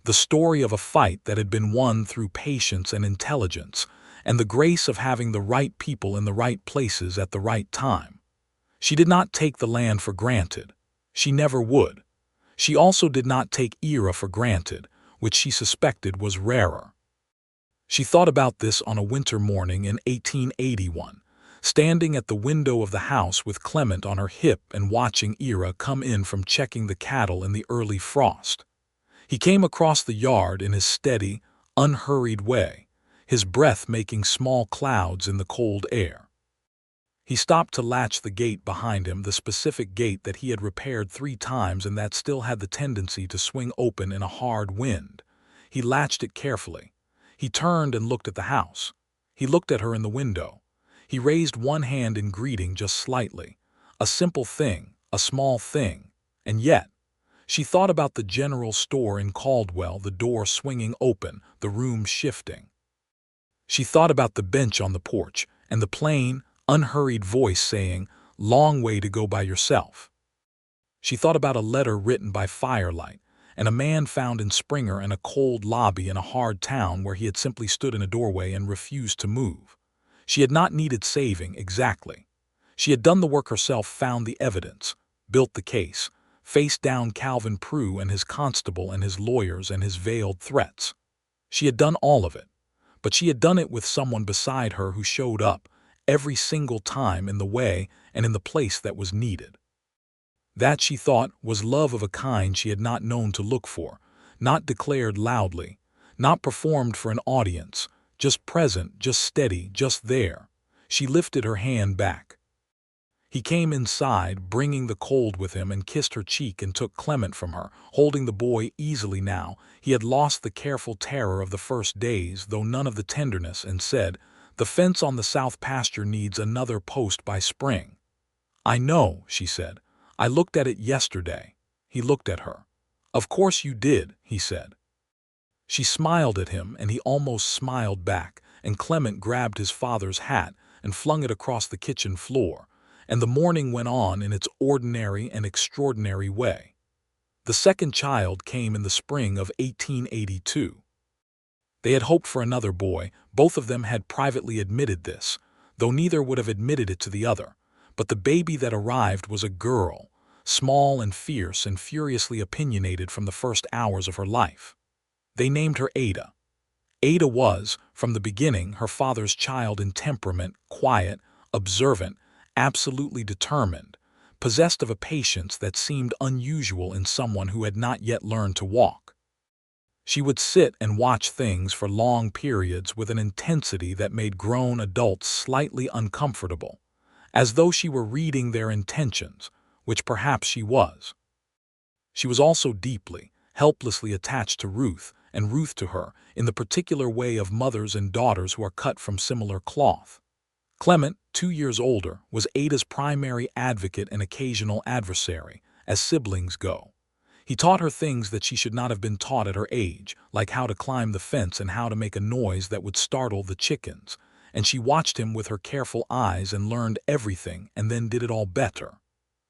the story of a fight that had been won through patience and intelligence, and the grace of having the right people in the right places at the right time. She did not take the land for granted. She never would. She also did not take Ira for granted, which she suspected was rarer. She thought about this on a winter morning in 1881, standing at the window of the house with Clement on her hip and watching Ira come in from checking the cattle in the early frost. He came across the yard in his steady, unhurried way, his breath making small clouds in the cold air. He stopped to latch the gate behind him, the specific gate that he had repaired 3 times and that still had the tendency to swing open in a hard wind. He latched it carefully. He turned and looked at the house. He looked at her in the window. He raised one hand in greeting just slightly. A simple thing, a small thing, and yet, she thought about the general store in Caldwell, the door swinging open, the room shifting. She thought about the bench on the porch and the plain, unhurried voice saying, "Long way to go by yourself." She thought about a letter written by firelight and a man found in Springer in a cold lobby in a hard town where he had simply stood in a doorway and refused to move. She had not needed saving, exactly. She had done the work herself, found the evidence, built the case, faced down Calvin Prue and his constable and his lawyers and his veiled threats. She had done all of it, but she had done it with someone beside her who showed up every single time in the way and in the place that was needed. That, she thought, was love of a kind she had not known to look for, not declared loudly, not performed for an audience, just present, just steady, just there. She lifted her hand back. He came inside, bringing the cold with him, and kissed her cheek and took Clement from her, holding the boy easily now. He had lost the careful terror of the first days, though none of the tenderness, and said, "The fence on the south pasture needs another post by spring." "I know," she said. "I looked at it yesterday." He looked at her. "Of course you did," he said. She smiled at him, and he almost smiled back, and Clement grabbed his father's hat and flung it across the kitchen floor, and the morning went on in its ordinary and extraordinary way. The second child came in the spring of 1882. They had hoped for another boy. Both of them had privately admitted this, though neither would have admitted it to the other. But the baby that arrived was a girl, small and fierce and furiously opinionated from the first hours of her life. They named her Ada. Ada was, from the beginning, her father's child in temperament, quiet, observant, absolutely determined, possessed of a patience that seemed unusual in someone who had not yet learned to walk. She would sit and watch things for long periods with an intensity that made grown adults slightly uncomfortable, as though she were reading their intentions, which perhaps she was. She was also deeply, helplessly attached to Ruth, and Ruth to her, in the particular way of mothers and daughters who are cut from similar cloth. Clement, 2 years older, was Ada's primary advocate and occasional adversary, as siblings go. He taught her things that she should not have been taught at her age, like how to climb the fence and how to make a noise that would startle the chickens, and she watched him with her careful eyes and learned everything and then did it all better.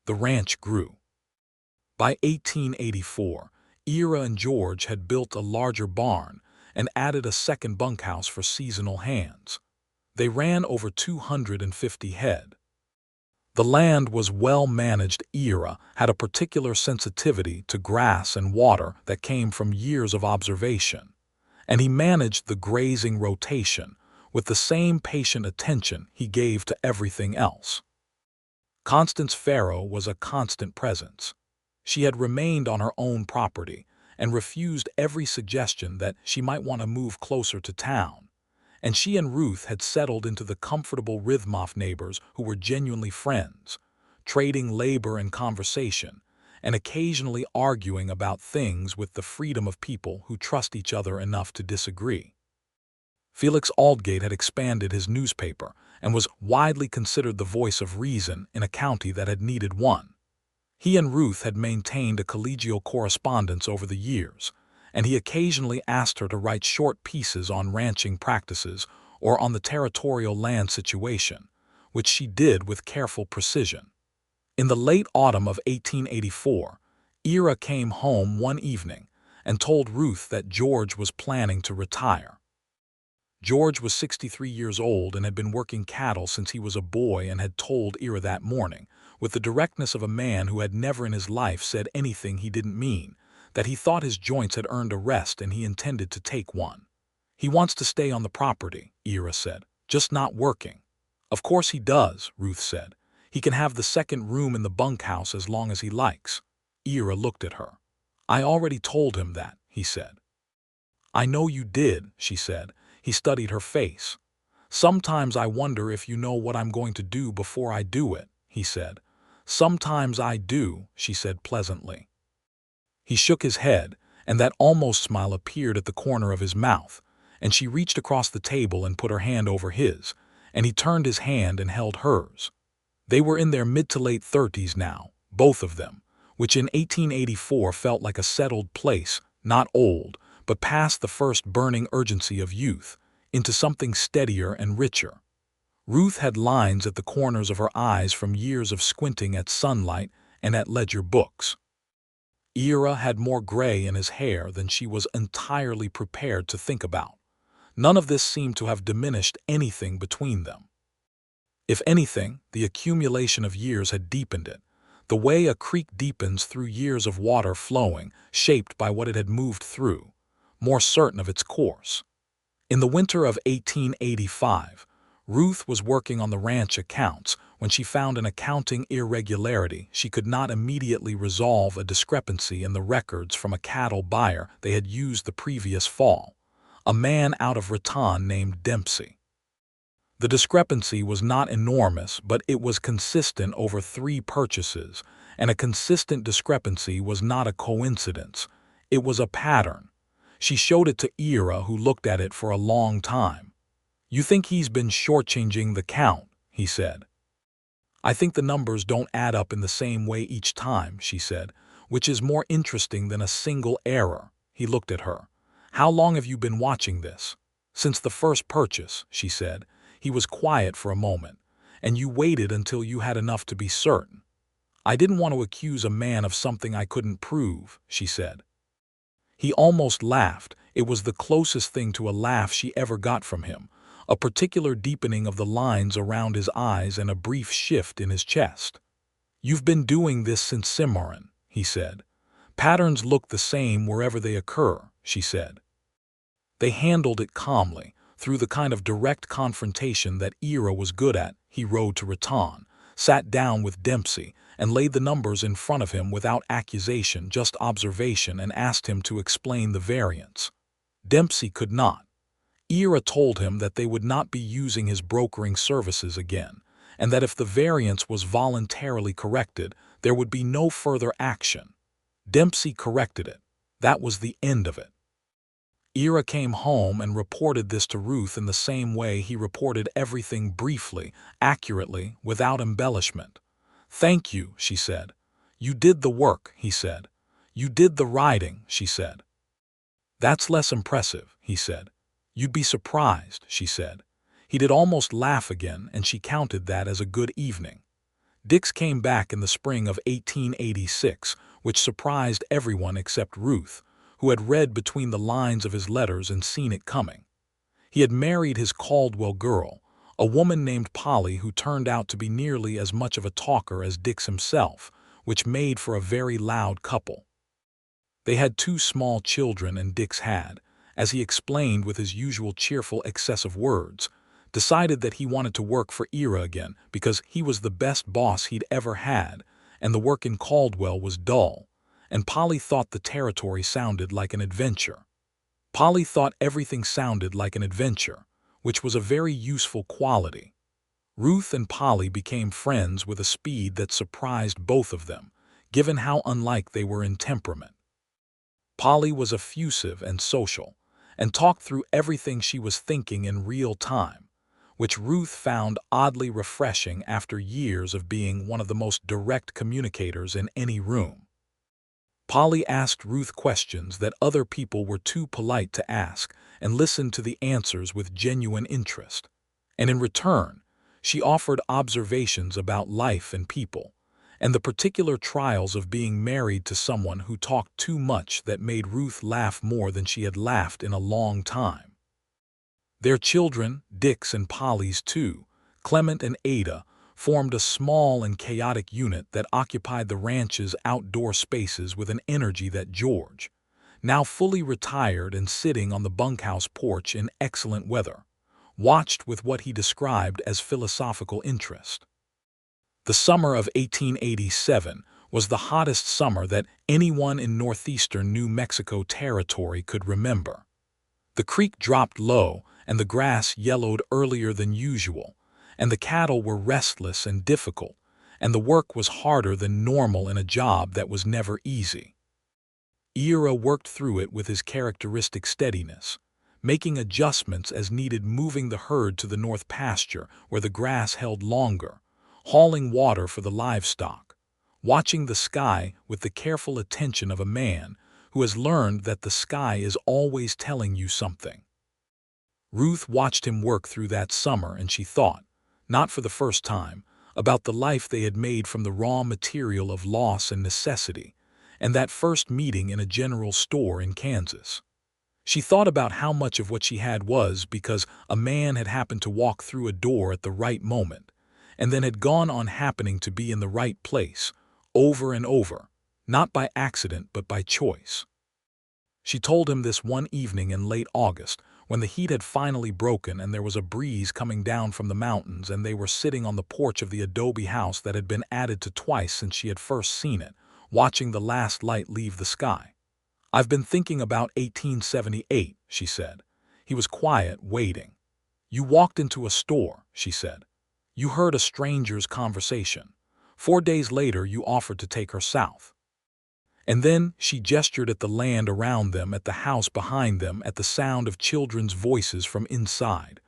The ranch grew. By 1884, Ira and George had built a larger barn and added a second bunkhouse for seasonal hands. They ran over 250 head. The land was well managed. Ira had a particular sensitivity to grass and water that came from years of observation, and he managed the grazing rotation with the same patient attention he gave to everything else. Constance Farrow was a constant presence. She had remained on her own property and refused every suggestion that she might want to move closer to town, and she and Ruth had settled into the comfortable Rithmoff neighbors who were genuinely friends, trading labor and conversation, and occasionally arguing about things with the freedom of people who trust each other enough to disagree. Felix Aldgate had expanded his newspaper and was widely considered the voice of reason in a county that had needed one. He and Ruth had maintained a collegial correspondence over the years, and he occasionally asked her to write short pieces on ranching practices or on the territorial land situation, which she did with careful precision. In the late autumn of 1884, Ira came home one evening and told Ruth that George was planning to retire. George was 63 years old and had been working cattle since he was a boy and had told Ira that morning, with the directness of a man who had never in his life said anything he didn't mean, that he thought his joints had earned a rest and he intended to take one. "He wants to stay on the property," Ira said, "just not working." "Of course he does," Ruth said. "He can have the second room in the bunkhouse as long as he likes." Ira looked at her. "I already told him that," he said. "I know you did," she said. He studied her face. "Sometimes I wonder if you know what I'm going to do before I do it," he said. "Sometimes I do," she said pleasantly. He shook his head, and that almost smile appeared at the corner of his mouth, and she reached across the table and put her hand over his, and he turned his hand and held hers. They were in their mid to late 30s now, both of them, which in 1884 felt like a settled place, not old, but past the first burning urgency of youth, into something steadier and richer. Ruth had lines at the corners of her eyes from years of squinting at sunlight and at ledger books. Ira had more gray in his hair than she was entirely prepared to think about. None of this seemed to have diminished anything between them. If anything, the accumulation of years had deepened it, the way a creek deepens through years of water flowing, shaped by what it had moved through, more certain of its course. In the winter of 1885, Ruth was working on the ranch accounts when she found an accounting irregularity. She could not immediately resolve a discrepancy in the records from a cattle buyer they had used the previous fall, a man out of Raton named Dempsey. The discrepancy was not enormous, but it was consistent over 3 purchases, and a consistent discrepancy was not a coincidence. It was a pattern. She showed it to Ira, who looked at it for a long time. "You think he's been shortchanging the count," he said. "I think the numbers don't add up in the same way each time," she said, "which is more interesting than a single error." He looked at her. "How long have you been watching this?" "Since the first purchase," she said. He was quiet for a moment, and you waited until you had enough to be certain. I didn't want to accuse a man of something I couldn't prove, she said. He almost laughed. It was the closest thing to a laugh she ever got from him, a particular deepening of the lines around his eyes and a brief shift in his chest. You've been doing this since Cimarron, he said. Patterns look the same wherever they occur, she said. They handled it calmly, through the kind of direct confrontation that Ira was good at. He rode to Raton, sat down with Dempsey, and laid the numbers in front of him without accusation, just observation, and asked him to explain the variance. Dempsey could not. Ira told him that they would not be using his brokering services again, and that if the variance was voluntarily corrected, there would be no further action. Dempsey corrected it. That was the end of it. Ira came home and reported this to Ruth in the same way he reported everything, briefly, accurately, without embellishment. "Thank you," she said. "You did the work," he said. "You did the writing," she said. "That's less impressive," he said. "You'd be surprised," she said. He did almost laugh again, and she counted that as a good evening. Dix came back in the spring of 1886, which surprised everyone except Ruth, who had read between the lines of his letters and seen it coming. He had married his Caldwell girl, a woman named Polly, who turned out to be nearly as much of a talker as Dix himself, which made for a very loud couple. They had 2 small children, and Dix had, as he explained with his usual cheerful excess of words, decided that he wanted to work for Ira again because he was the best boss he'd ever had, and the work in Caldwell was dull, and Polly thought the territory sounded like an adventure. Polly thought everything sounded like an adventure, which was a very useful quality. Ruth and Polly became friends with a speed that surprised both of them, given how unlike they were in temperament. Polly was effusive and social, and talked through everything she was thinking in real time, which Ruth found oddly refreshing after years of being one of the most direct communicators in any room. Polly asked Ruth questions that other people were too polite to ask, and listened to the answers with genuine interest. And in return, she offered observations about life and people, and the particular trials of being married to someone who talked too much that made Ruth laugh more than she had laughed in a long time. Their children, Dix and Polly's 2, Clement and Ada, formed a small and chaotic unit that occupied the ranch's outdoor spaces with an energy that George, now fully retired and sitting on the bunkhouse porch in excellent weather, watched with what he described as philosophical interest. The summer of 1887 was the hottest summer that anyone in northeastern New Mexico territory could remember. The creek dropped low, and the grass yellowed earlier than usual, and the cattle were restless and difficult, and the work was harder than normal in a job that was never easy. Ira worked through it with his characteristic steadiness, making adjustments as needed, moving the herd to the north pasture where the grass held longer, hauling water for the livestock, watching the sky with the careful attention of a man who has learned that the sky is always telling you something. Ruth watched him work through that summer, and she thought, not for the first time, about the life they had made from the raw material of loss and necessity, and that first meeting in a general store in Kansas. She thought about how much of what she had was because a man had happened to walk through a door at the right moment, and then had gone on happening to be in the right place, over and over, not by accident but by choice. She told him this one evening in late August, when the heat had finally broken and there was a breeze coming down from the mountains, and they were sitting on the porch of the adobe house that had been added to twice since she had first seen it, watching the last light leave the sky. "I've been thinking about 1878, she said. He was quiet, waiting. "You walked into a store," she said. "You heard a stranger's conversation. 4 days later you offered to take her south." And then she gestured at the land around them, at the house behind them, at the sound of children's voices from inside.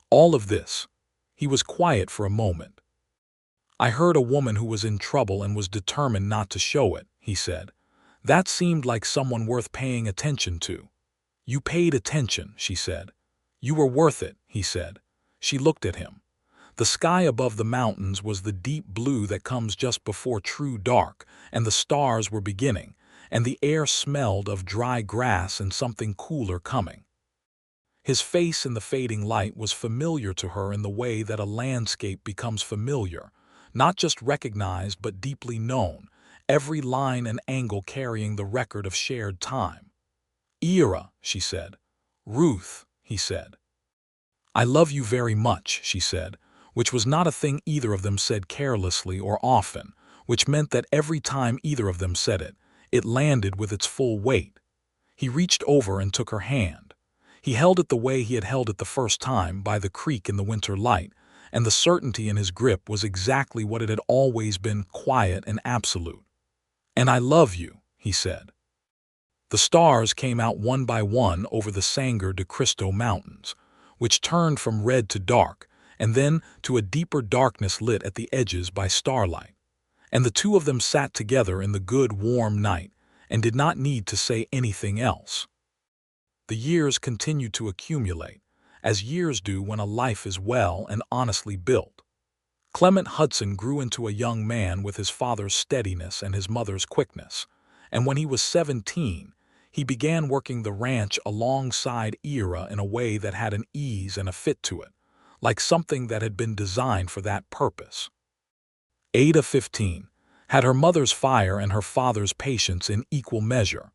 All of this. He was quiet for a moment. "I heard a woman who was in trouble and was determined not to show it," he said. "That seemed like someone worth paying attention to." "You paid attention," she said. "You were worth it," he said. She looked at him. The sky above the mountains was the deep blue that comes just before true dark, and the stars were beginning, and the air smelled of dry grass and something cooler coming. His face in the fading light was familiar to her in the way that a landscape becomes familiar, not just recognized but deeply known, every line and angle carrying the record of shared time. "Ira," she said. "Ruth," he said. "I love you very much," she said, which was not a thing either of them said carelessly or often, which meant that every time either of them said it, it landed with its full weight. He reached over and took her hand. He held it the way he had held it the first time, by the creek in the winter light, and the certainty in his grip was exactly what it had always been, quiet and absolute. "And I love you," he said. The stars came out one by one over the Sangre de Cristo Mountains, which turned from red to dark, and then to a deeper darkness lit at the edges by starlight. And the two of them sat together in the good warm night, and did not need to say anything else. The years continued to accumulate, as years do when a life is well and honestly built. Clement Hudson grew into a young man with his father's steadiness and his mother's quickness, and when he was 17, he began working the ranch alongside Ira in a way that had an ease and a fit to it, like something that had been designed for that purpose. Ada, 15, had her mother's fire and her father's patience in equal measure,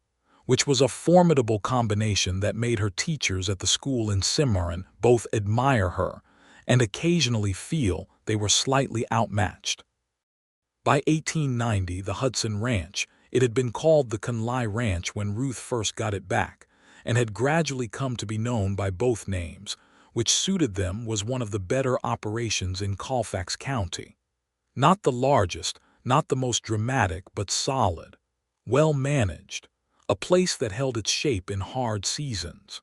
which was a formidable combination that made her teachers at the school in Cimarron both admire her and occasionally feel they were slightly outmatched. By 1890, the Hudson Ranch, it had been called the Conley Ranch when Ruth first got it back, and had gradually come to be known by both names, which suited them, was one of the better operations in Colfax County. Not the largest, not the most dramatic, but solid, well managed, a place that held its shape in hard seasons.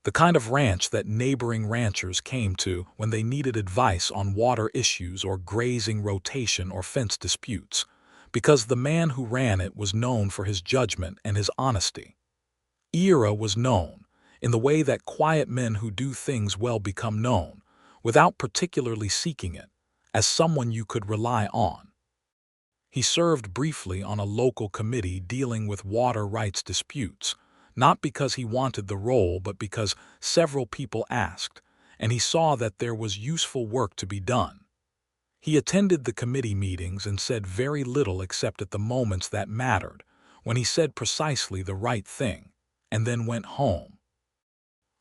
The kind of ranch that neighboring ranchers came to when they needed advice on water issues or grazing rotation or fence disputes, because the man who ran it was known for his judgment and his honesty. Ira was known, in the way that quiet men who do things well become known, without particularly seeking it, as someone you could rely on. He served briefly on a local committee dealing with water rights disputes, not because he wanted the role but because several people asked, and he saw that there was useful work to be done. He attended the committee meetings and said very little except at the moments that mattered, when he said precisely the right thing, and then went home.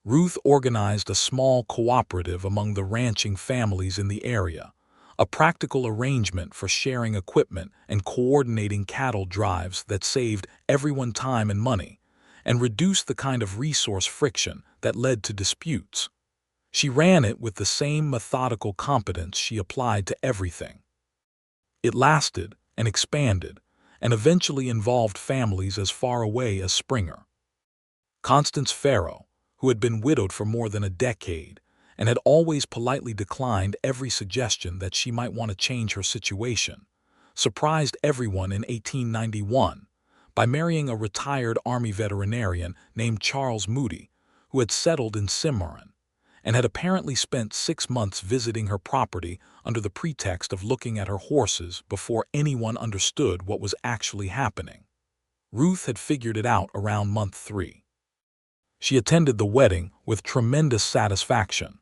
Ruth organized a small cooperative among the ranching families in the area, a practical arrangement for sharing equipment and coordinating cattle drives that saved everyone time and money, and reduced the kind of resource friction that led to disputes. She ran it with the same methodical competence she applied to everything. It lasted and expanded, and eventually involved families as far away as Springer. Constance Farrow, who had been widowed for more than a decade, and had always politely declined every suggestion that she might want to change her situation, surprised everyone in 1891 by marrying a retired Army veterinarian named Charles Moody, who had settled in Cimarron, and had apparently spent 6 months visiting her property under the pretext of looking at her horses before anyone understood what was actually happening. Ruth had figured it out around month 3. She attended the wedding with tremendous satisfaction.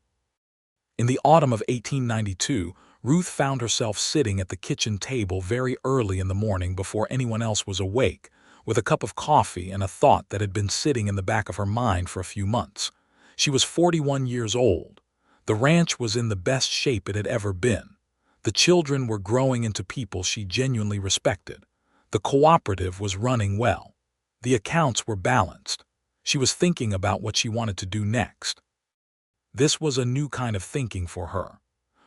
In the autumn of 1892, Ruth found herself sitting at the kitchen table very early in the morning before anyone else was awake, with a cup of coffee and a thought that had been sitting in the back of her mind for a few months. She was 41 years old. The ranch was in the best shape it had ever been. The children were growing into people she genuinely respected. The cooperative was running well. The accounts were balanced. She was thinking about what she wanted to do next. This was a new kind of thinking for her.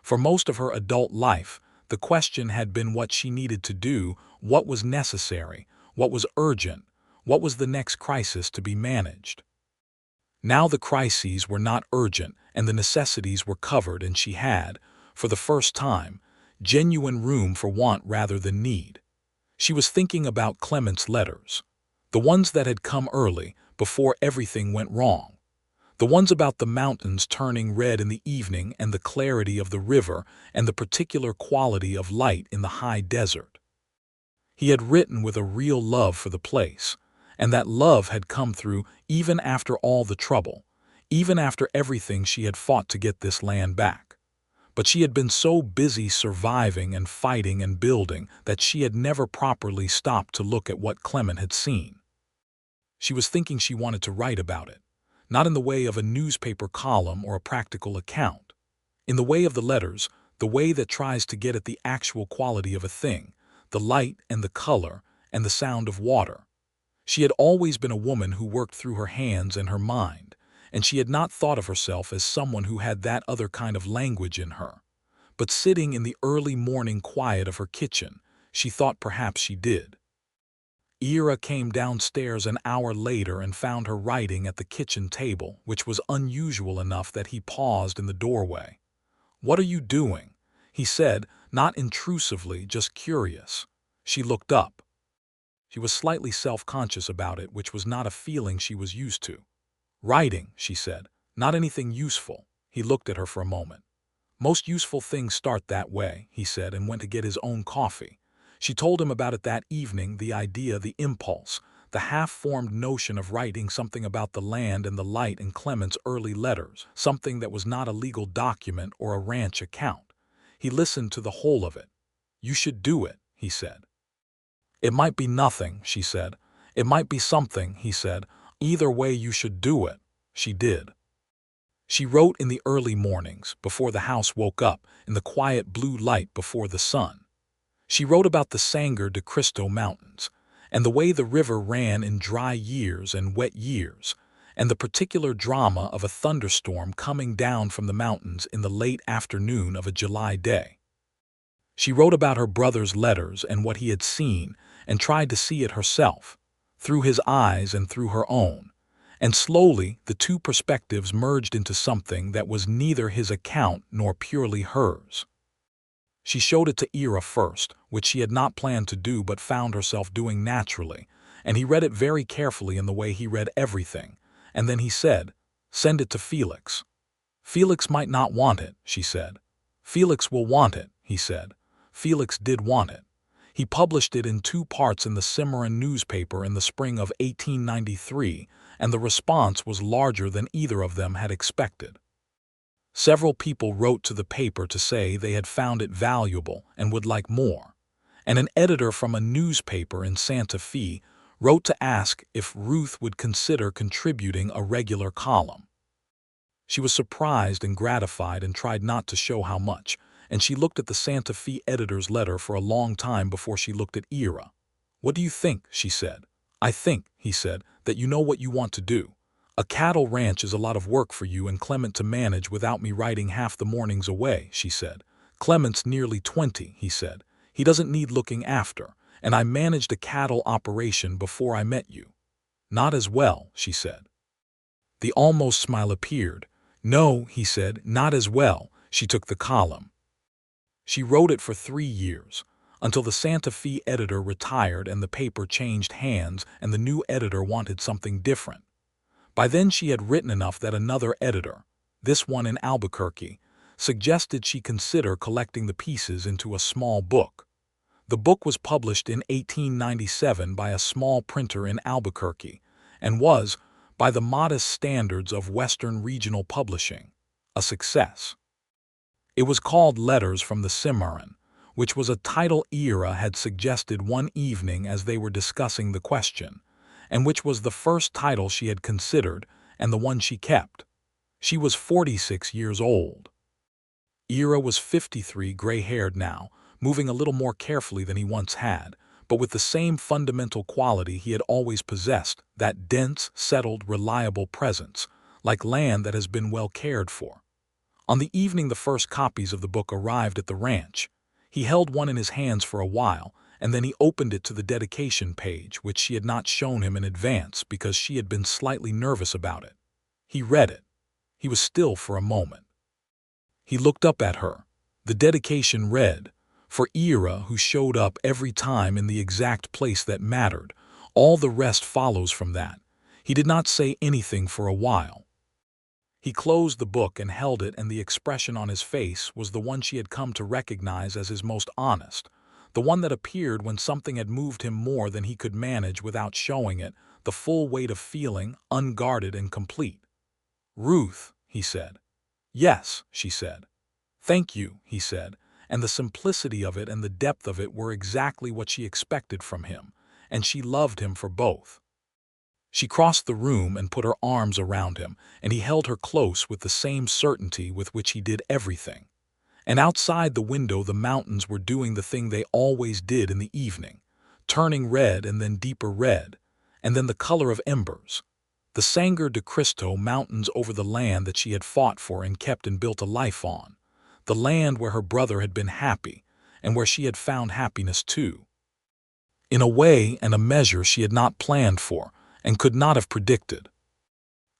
For most of her adult life, the question had been what she needed to do, what was necessary, what was urgent, what was the next crisis to be managed. Now the crises were not urgent and the necessities were covered, and she had, for the first time, genuine room for want rather than need. She was thinking about Clement's letters, the ones that had come early, before everything went wrong. The ones about the mountains turning red in the evening and the clarity of the river and the particular quality of light in the high desert. He had written with a real love for the place, and that love had come through even after all the trouble, even after everything she had fought to get this land back. But she had been so busy surviving and fighting and building that she had never properly stopped to look at what Clement had seen. She was thinking she wanted to write about it, not in the way of a newspaper column or a practical account. In the way of the letters, the way that tries to get at the actual quality of a thing, the light and the color and the sound of water. She had always been a woman who worked through her hands and her mind, and she had not thought of herself as someone who had that other kind of language in her. But sitting in the early morning quiet of her kitchen, she thought perhaps she did. Ira came downstairs an hour later and found her writing at the kitchen table, which was unusual enough that he paused in the doorway. "What are you doing?" he said, not intrusively, just curious. She looked up. She was slightly self-conscious about it, which was not a feeling she was used to. "Writing," she said. "Not anything useful." He looked at her for a moment. "Most useful things start that way," he said, and went to get his own coffee. She told him about it that evening, the idea, the impulse, the half-formed notion of writing something about the land and the light in Clement's early letters, something that was not a legal document or a ranch account. He listened to the whole of it. "You should do it," he said. "It might be nothing," she said. "It might be something," he said. "Either way, you should do it." She did. She wrote in the early mornings, before the house woke up, in the quiet blue light before the sun. She wrote about the Sangre de Cristo Mountains, and the way the river ran in dry years and wet years, and the particular drama of a thunderstorm coming down from the mountains in the late afternoon of a July day. She wrote about her brother's letters and what he had seen, and tried to see it herself, through his eyes and through her own, and slowly the two perspectives merged into something that was neither his account nor purely hers. She showed it to Ira first, which she had not planned to do but found herself doing naturally, and he read it very carefully in the way he read everything, and then he said, "Send it to Felix." "Felix might not want it," she said. "Felix will want it," he said. Felix did want it. He published it in 2 parts in the Cimarron newspaper in the spring of 1893, and the response was larger than either of them had expected. Several people wrote to the paper to say they had found it valuable and would like more, and an editor from a newspaper in Santa Fe wrote to ask if Ruth would consider contributing a regular column. She was surprised and gratified and tried not to show how much, and she looked at the Santa Fe editor's letter for a long time before she looked at Ira. "What do you think?" she said. "I think," he said, "that you know what you want to do. A cattle ranch is a lot of work for you and Clement to manage without me writing half the mornings away," she said. "Clement's nearly 20, he said. He doesn't need looking after, and I managed a cattle operation before I met you." "Not as well," she said. The almost smile appeared. "No," he said, "not as well." She took the column. She wrote it for 3 years, until the Santa Fe editor retired and the paper changed hands and the new editor wanted something different. By then she had written enough that another editor, this one in Albuquerque, suggested she consider collecting the pieces into a small book. The book was published in 1897 by a small printer in Albuquerque and was, by the modest standards of Western regional publishing, a success. It was called Letters from the Cimarron, which was a title Ira had suggested one evening as they were discussing the question, and which was the first title she had considered and the one she kept. She was 46 years old. Ira was 53, gray-haired now, moving a little more carefully than he once had, but with the same fundamental quality he had always possessed, that dense, settled, reliable presence, like land that has been well cared for. On the evening the first copies of the book arrived at the ranch, he held one in his hands for a while, and then he opened it to the dedication page, which she had not shown him in advance because she had been slightly nervous about it. He read it. He was still for a moment. He looked up at her. The dedication read, "For Ira, who showed up every time in the exact place that mattered. All the rest follows from that." He did not say anything for a while. He closed the book and held it, and the expression on his face was the one she had come to recognize as his most honest, the one that appeared when something had moved him more than he could manage without showing it, the full weight of feeling, unguarded and complete. "Ruth," he said. "Yes," she said. "Thank you," he said, and the simplicity of it and the depth of it were exactly what she expected from him, and she loved him for both. She crossed the room and put her arms around him, and he held her close with the same certainty with which he did everything. And outside the window the mountains were doing the thing they always did in the evening, turning red and then deeper red, and then the color of embers. The Sangre de Cristo Mountains over the land that she had fought for and kept and built a life on. The land where her brother had been happy, and where she had found happiness too. In a way and a measure she had not planned for, and could not have predicted.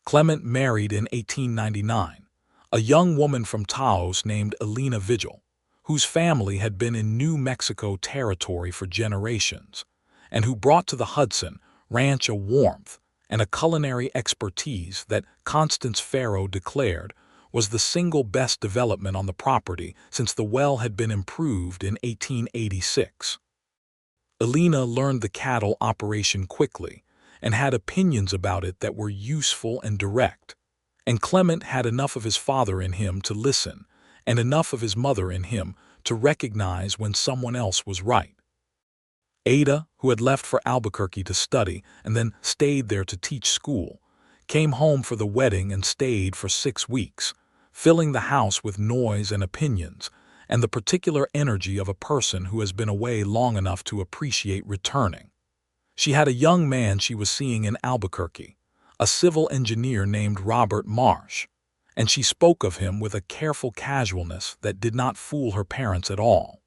Clement married in 1899, a young woman from Taos named Elena Vigil, whose family had been in New Mexico territory for generations, and who brought to the Hudson ranch a warmth and a culinary expertise that Constance Farrow declared was the single best development on the property since the well had been improved in 1886. Elena learned the cattle operation quickly and had opinions about it that were useful and direct, and Clement had enough of his father in him to listen and enough of his mother in him to recognize when someone else was right. Ada, who had left for Albuquerque to study and then stayed there to teach school, came home for the wedding and stayed for 6 weeks, filling the house with noise and opinions, and the particular energy of a person who has been away long enough to appreciate returning. She had a young man she was seeing in Albuquerque, a civil engineer named Robert Marsh, and she spoke of him with a careful casualness that did not fool her parents at all.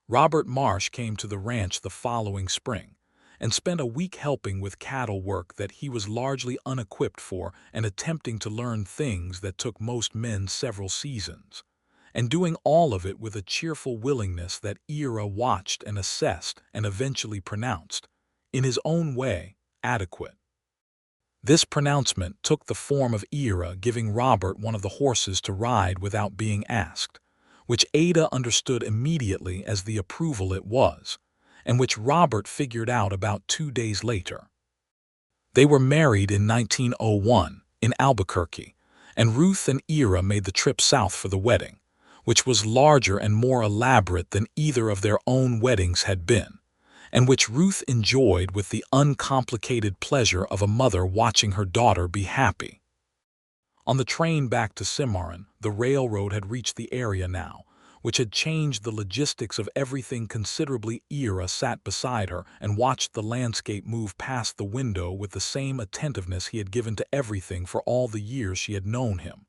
Robert Marsh came to the ranch the following spring and spent a week helping with cattle work that he was largely unequipped for and attempting to learn things that took most men several seasons, and doing all of it with a cheerful willingness that Ira watched and assessed and eventually pronounced, in his own way, adequate. This pronouncement took the form of Ira giving Robert one of the horses to ride without being asked, which Ada understood immediately as the approval it was, and which Robert figured out about 2 days later. They were married in 1901 in Albuquerque, and Ruth and Ira made the trip south for the wedding, which was larger and more elaborate than either of their own weddings had been, and which Ruth enjoyed with the uncomplicated pleasure of a mother watching her daughter be happy. On the train back to Cimarron, the railroad had reached the area now, which had changed the logistics of everything considerably. Ira sat beside her and watched the landscape move past the window with the same attentiveness he had given to everything for all the years she had known him.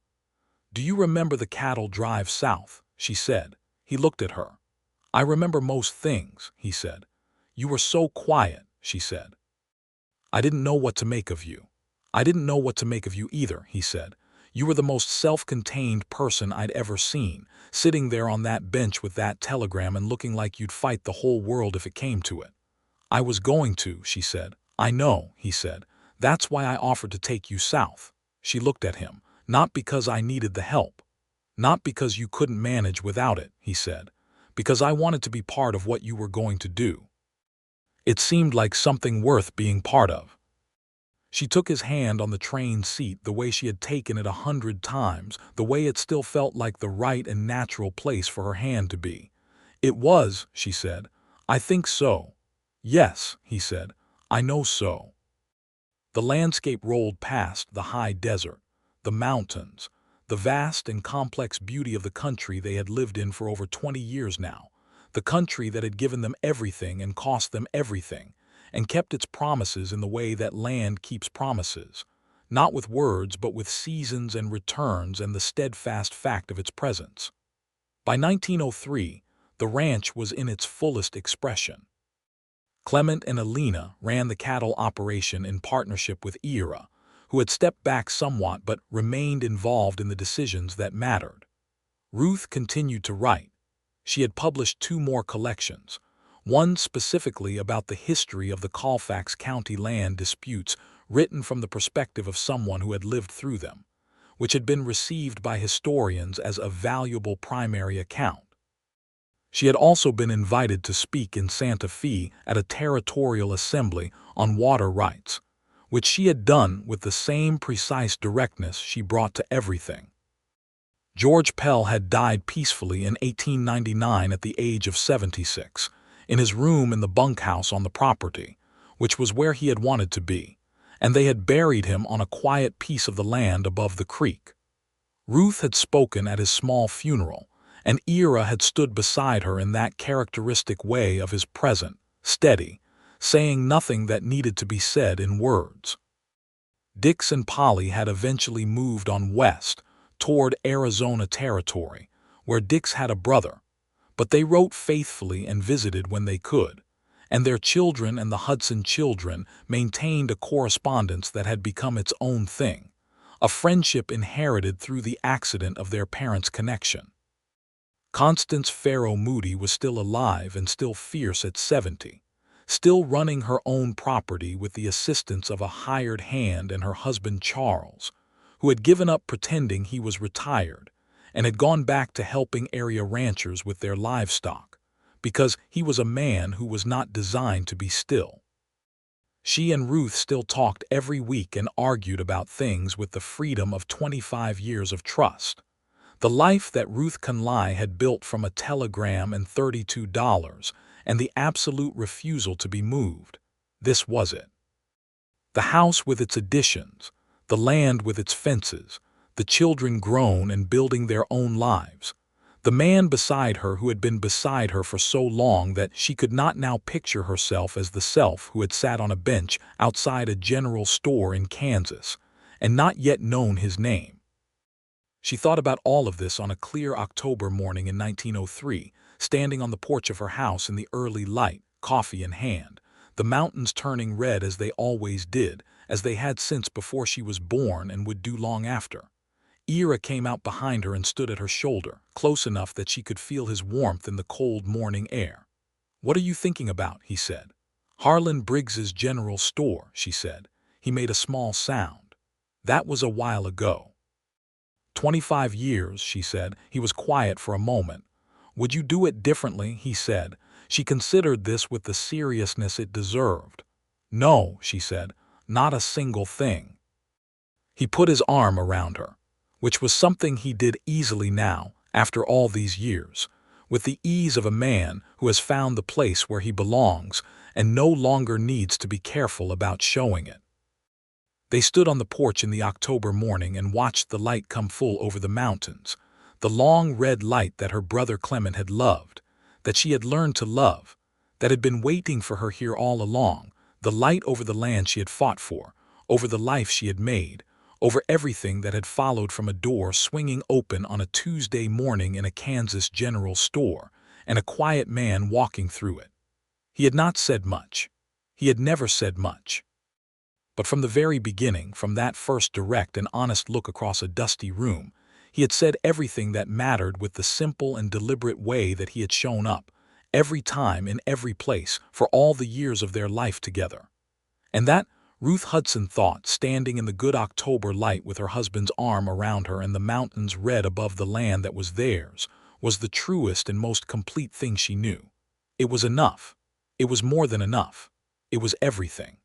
"Do you remember the cattle drive south?" she said. He looked at her. "I remember most things," he said. "You were so quiet," she said. "I didn't know what to make of you." "I didn't know what to make of you either," he said. "You were the most self-contained person I'd ever seen, sitting there on that bench with that telegram and looking like you'd fight the whole world if it came to it." "I was going to," she said. "I know," he said. "That's why I offered to take you south." She looked at him. "Not because I needed the help. Not because you couldn't manage without it," he said. "Because I wanted to be part of what you were going to do. It seemed like something worth being part of." She took his hand on the train seat the way she had taken it 100 times, the way it still felt like the right and natural place for her hand to be. "It was," she said. "I think so." "Yes," he said. "I know so." The landscape rolled past the high desert, the mountains, the vast and complex beauty of the country they had lived in for over 20 years now, the country that had given them everything and cost them everything, and kept its promises in the way that land keeps promises, not with words but with seasons and returns and the steadfast fact of its presence. By 1903, the ranch was in its fullest expression. Clement and Elena ran the cattle operation in partnership with Ira, who had stepped back somewhat but remained involved in the decisions that mattered. Ruth continued to write. She had published 2 more collections, one specifically about the history of the Colfax County land disputes written from the perspective of someone who had lived through them, which had been received by historians as a valuable primary account. She had also been invited to speak in Santa Fe at a territorial assembly on water rights, which she had done with the same precise directness she brought to everything. George Pell had died peacefully in 1899 at the age of 76, in his room in the bunkhouse on the property, which was where he had wanted to be, and they had buried him on a quiet piece of the land above the creek. Ruth had spoken at his small funeral, and Ira had stood beside her in that characteristic way of his present, steady, saying nothing that needed to be said in words. Dix and Polly had eventually moved on west, toward Arizona territory, where Dix had a brother, but they wrote faithfully and visited when they could, and their children and the Hudson children maintained a correspondence that had become its own thing, a friendship inherited through the accident of their parents' connection. Constance Farrow Moody was still alive and still fierce at 70, still running her own property with the assistance of a hired hand and her husband Charles, who had given up pretending he was retired and had gone back to helping area ranchers with their livestock, because he was a man who was not designed to be still. She and Ruth still talked every week and argued about things with the freedom of 25 years of trust. The life that Ruth Conley had built from a telegram and $32 and the absolute refusal to be moved. This was it. The house with its additions, the land with its fences, the children grown and building their own lives, the man beside her who had been beside her for so long that she could not now picture herself as the self who had sat on a bench outside a general store in Kansas and not yet known his name. She thought about all of this on a clear October morning in 1903, standing on the porch of her house in the early light, coffee in hand, the mountains turning red as they always did, as they had since before she was born and would do long after. Ira came out behind her and stood at her shoulder, close enough that she could feel his warmth in the cold morning air. "What are you thinking about?" he said. "Harlan Briggs's General Store," she said. He made a small sound. "That was a while ago." 25 years, she said. He was quiet for a moment. "Would you do it differently?" he said. She considered this with the seriousness it deserved. "No," she said, "not a single thing." He put his arm around her, which was something he did easily now, after all these years, with the ease of a man who has found the place where he belongs and no longer needs to be careful about showing it. They stood on the porch in the October morning and watched the light come full over the mountains, the long red light that her brother Clement had loved, that she had learned to love, that had been waiting for her here all along, the light over the land she had fought for, over the life she had made, over everything that had followed from a door swinging open on a Tuesday morning in a Kansas general store, and a quiet man walking through it. He had not said much. He had never said much. But from the very beginning, from that first direct and honest look across a dusty room, he had said everything that mattered with the simple and deliberate way that he had shown up, every time in every place for all the years of their life together. And that, Ruth Hudson thought, standing in the good October light with her husband's arm around her and the mountains red above the land that was theirs, was the truest and most complete thing she knew. It was enough. It was more than enough. It was everything.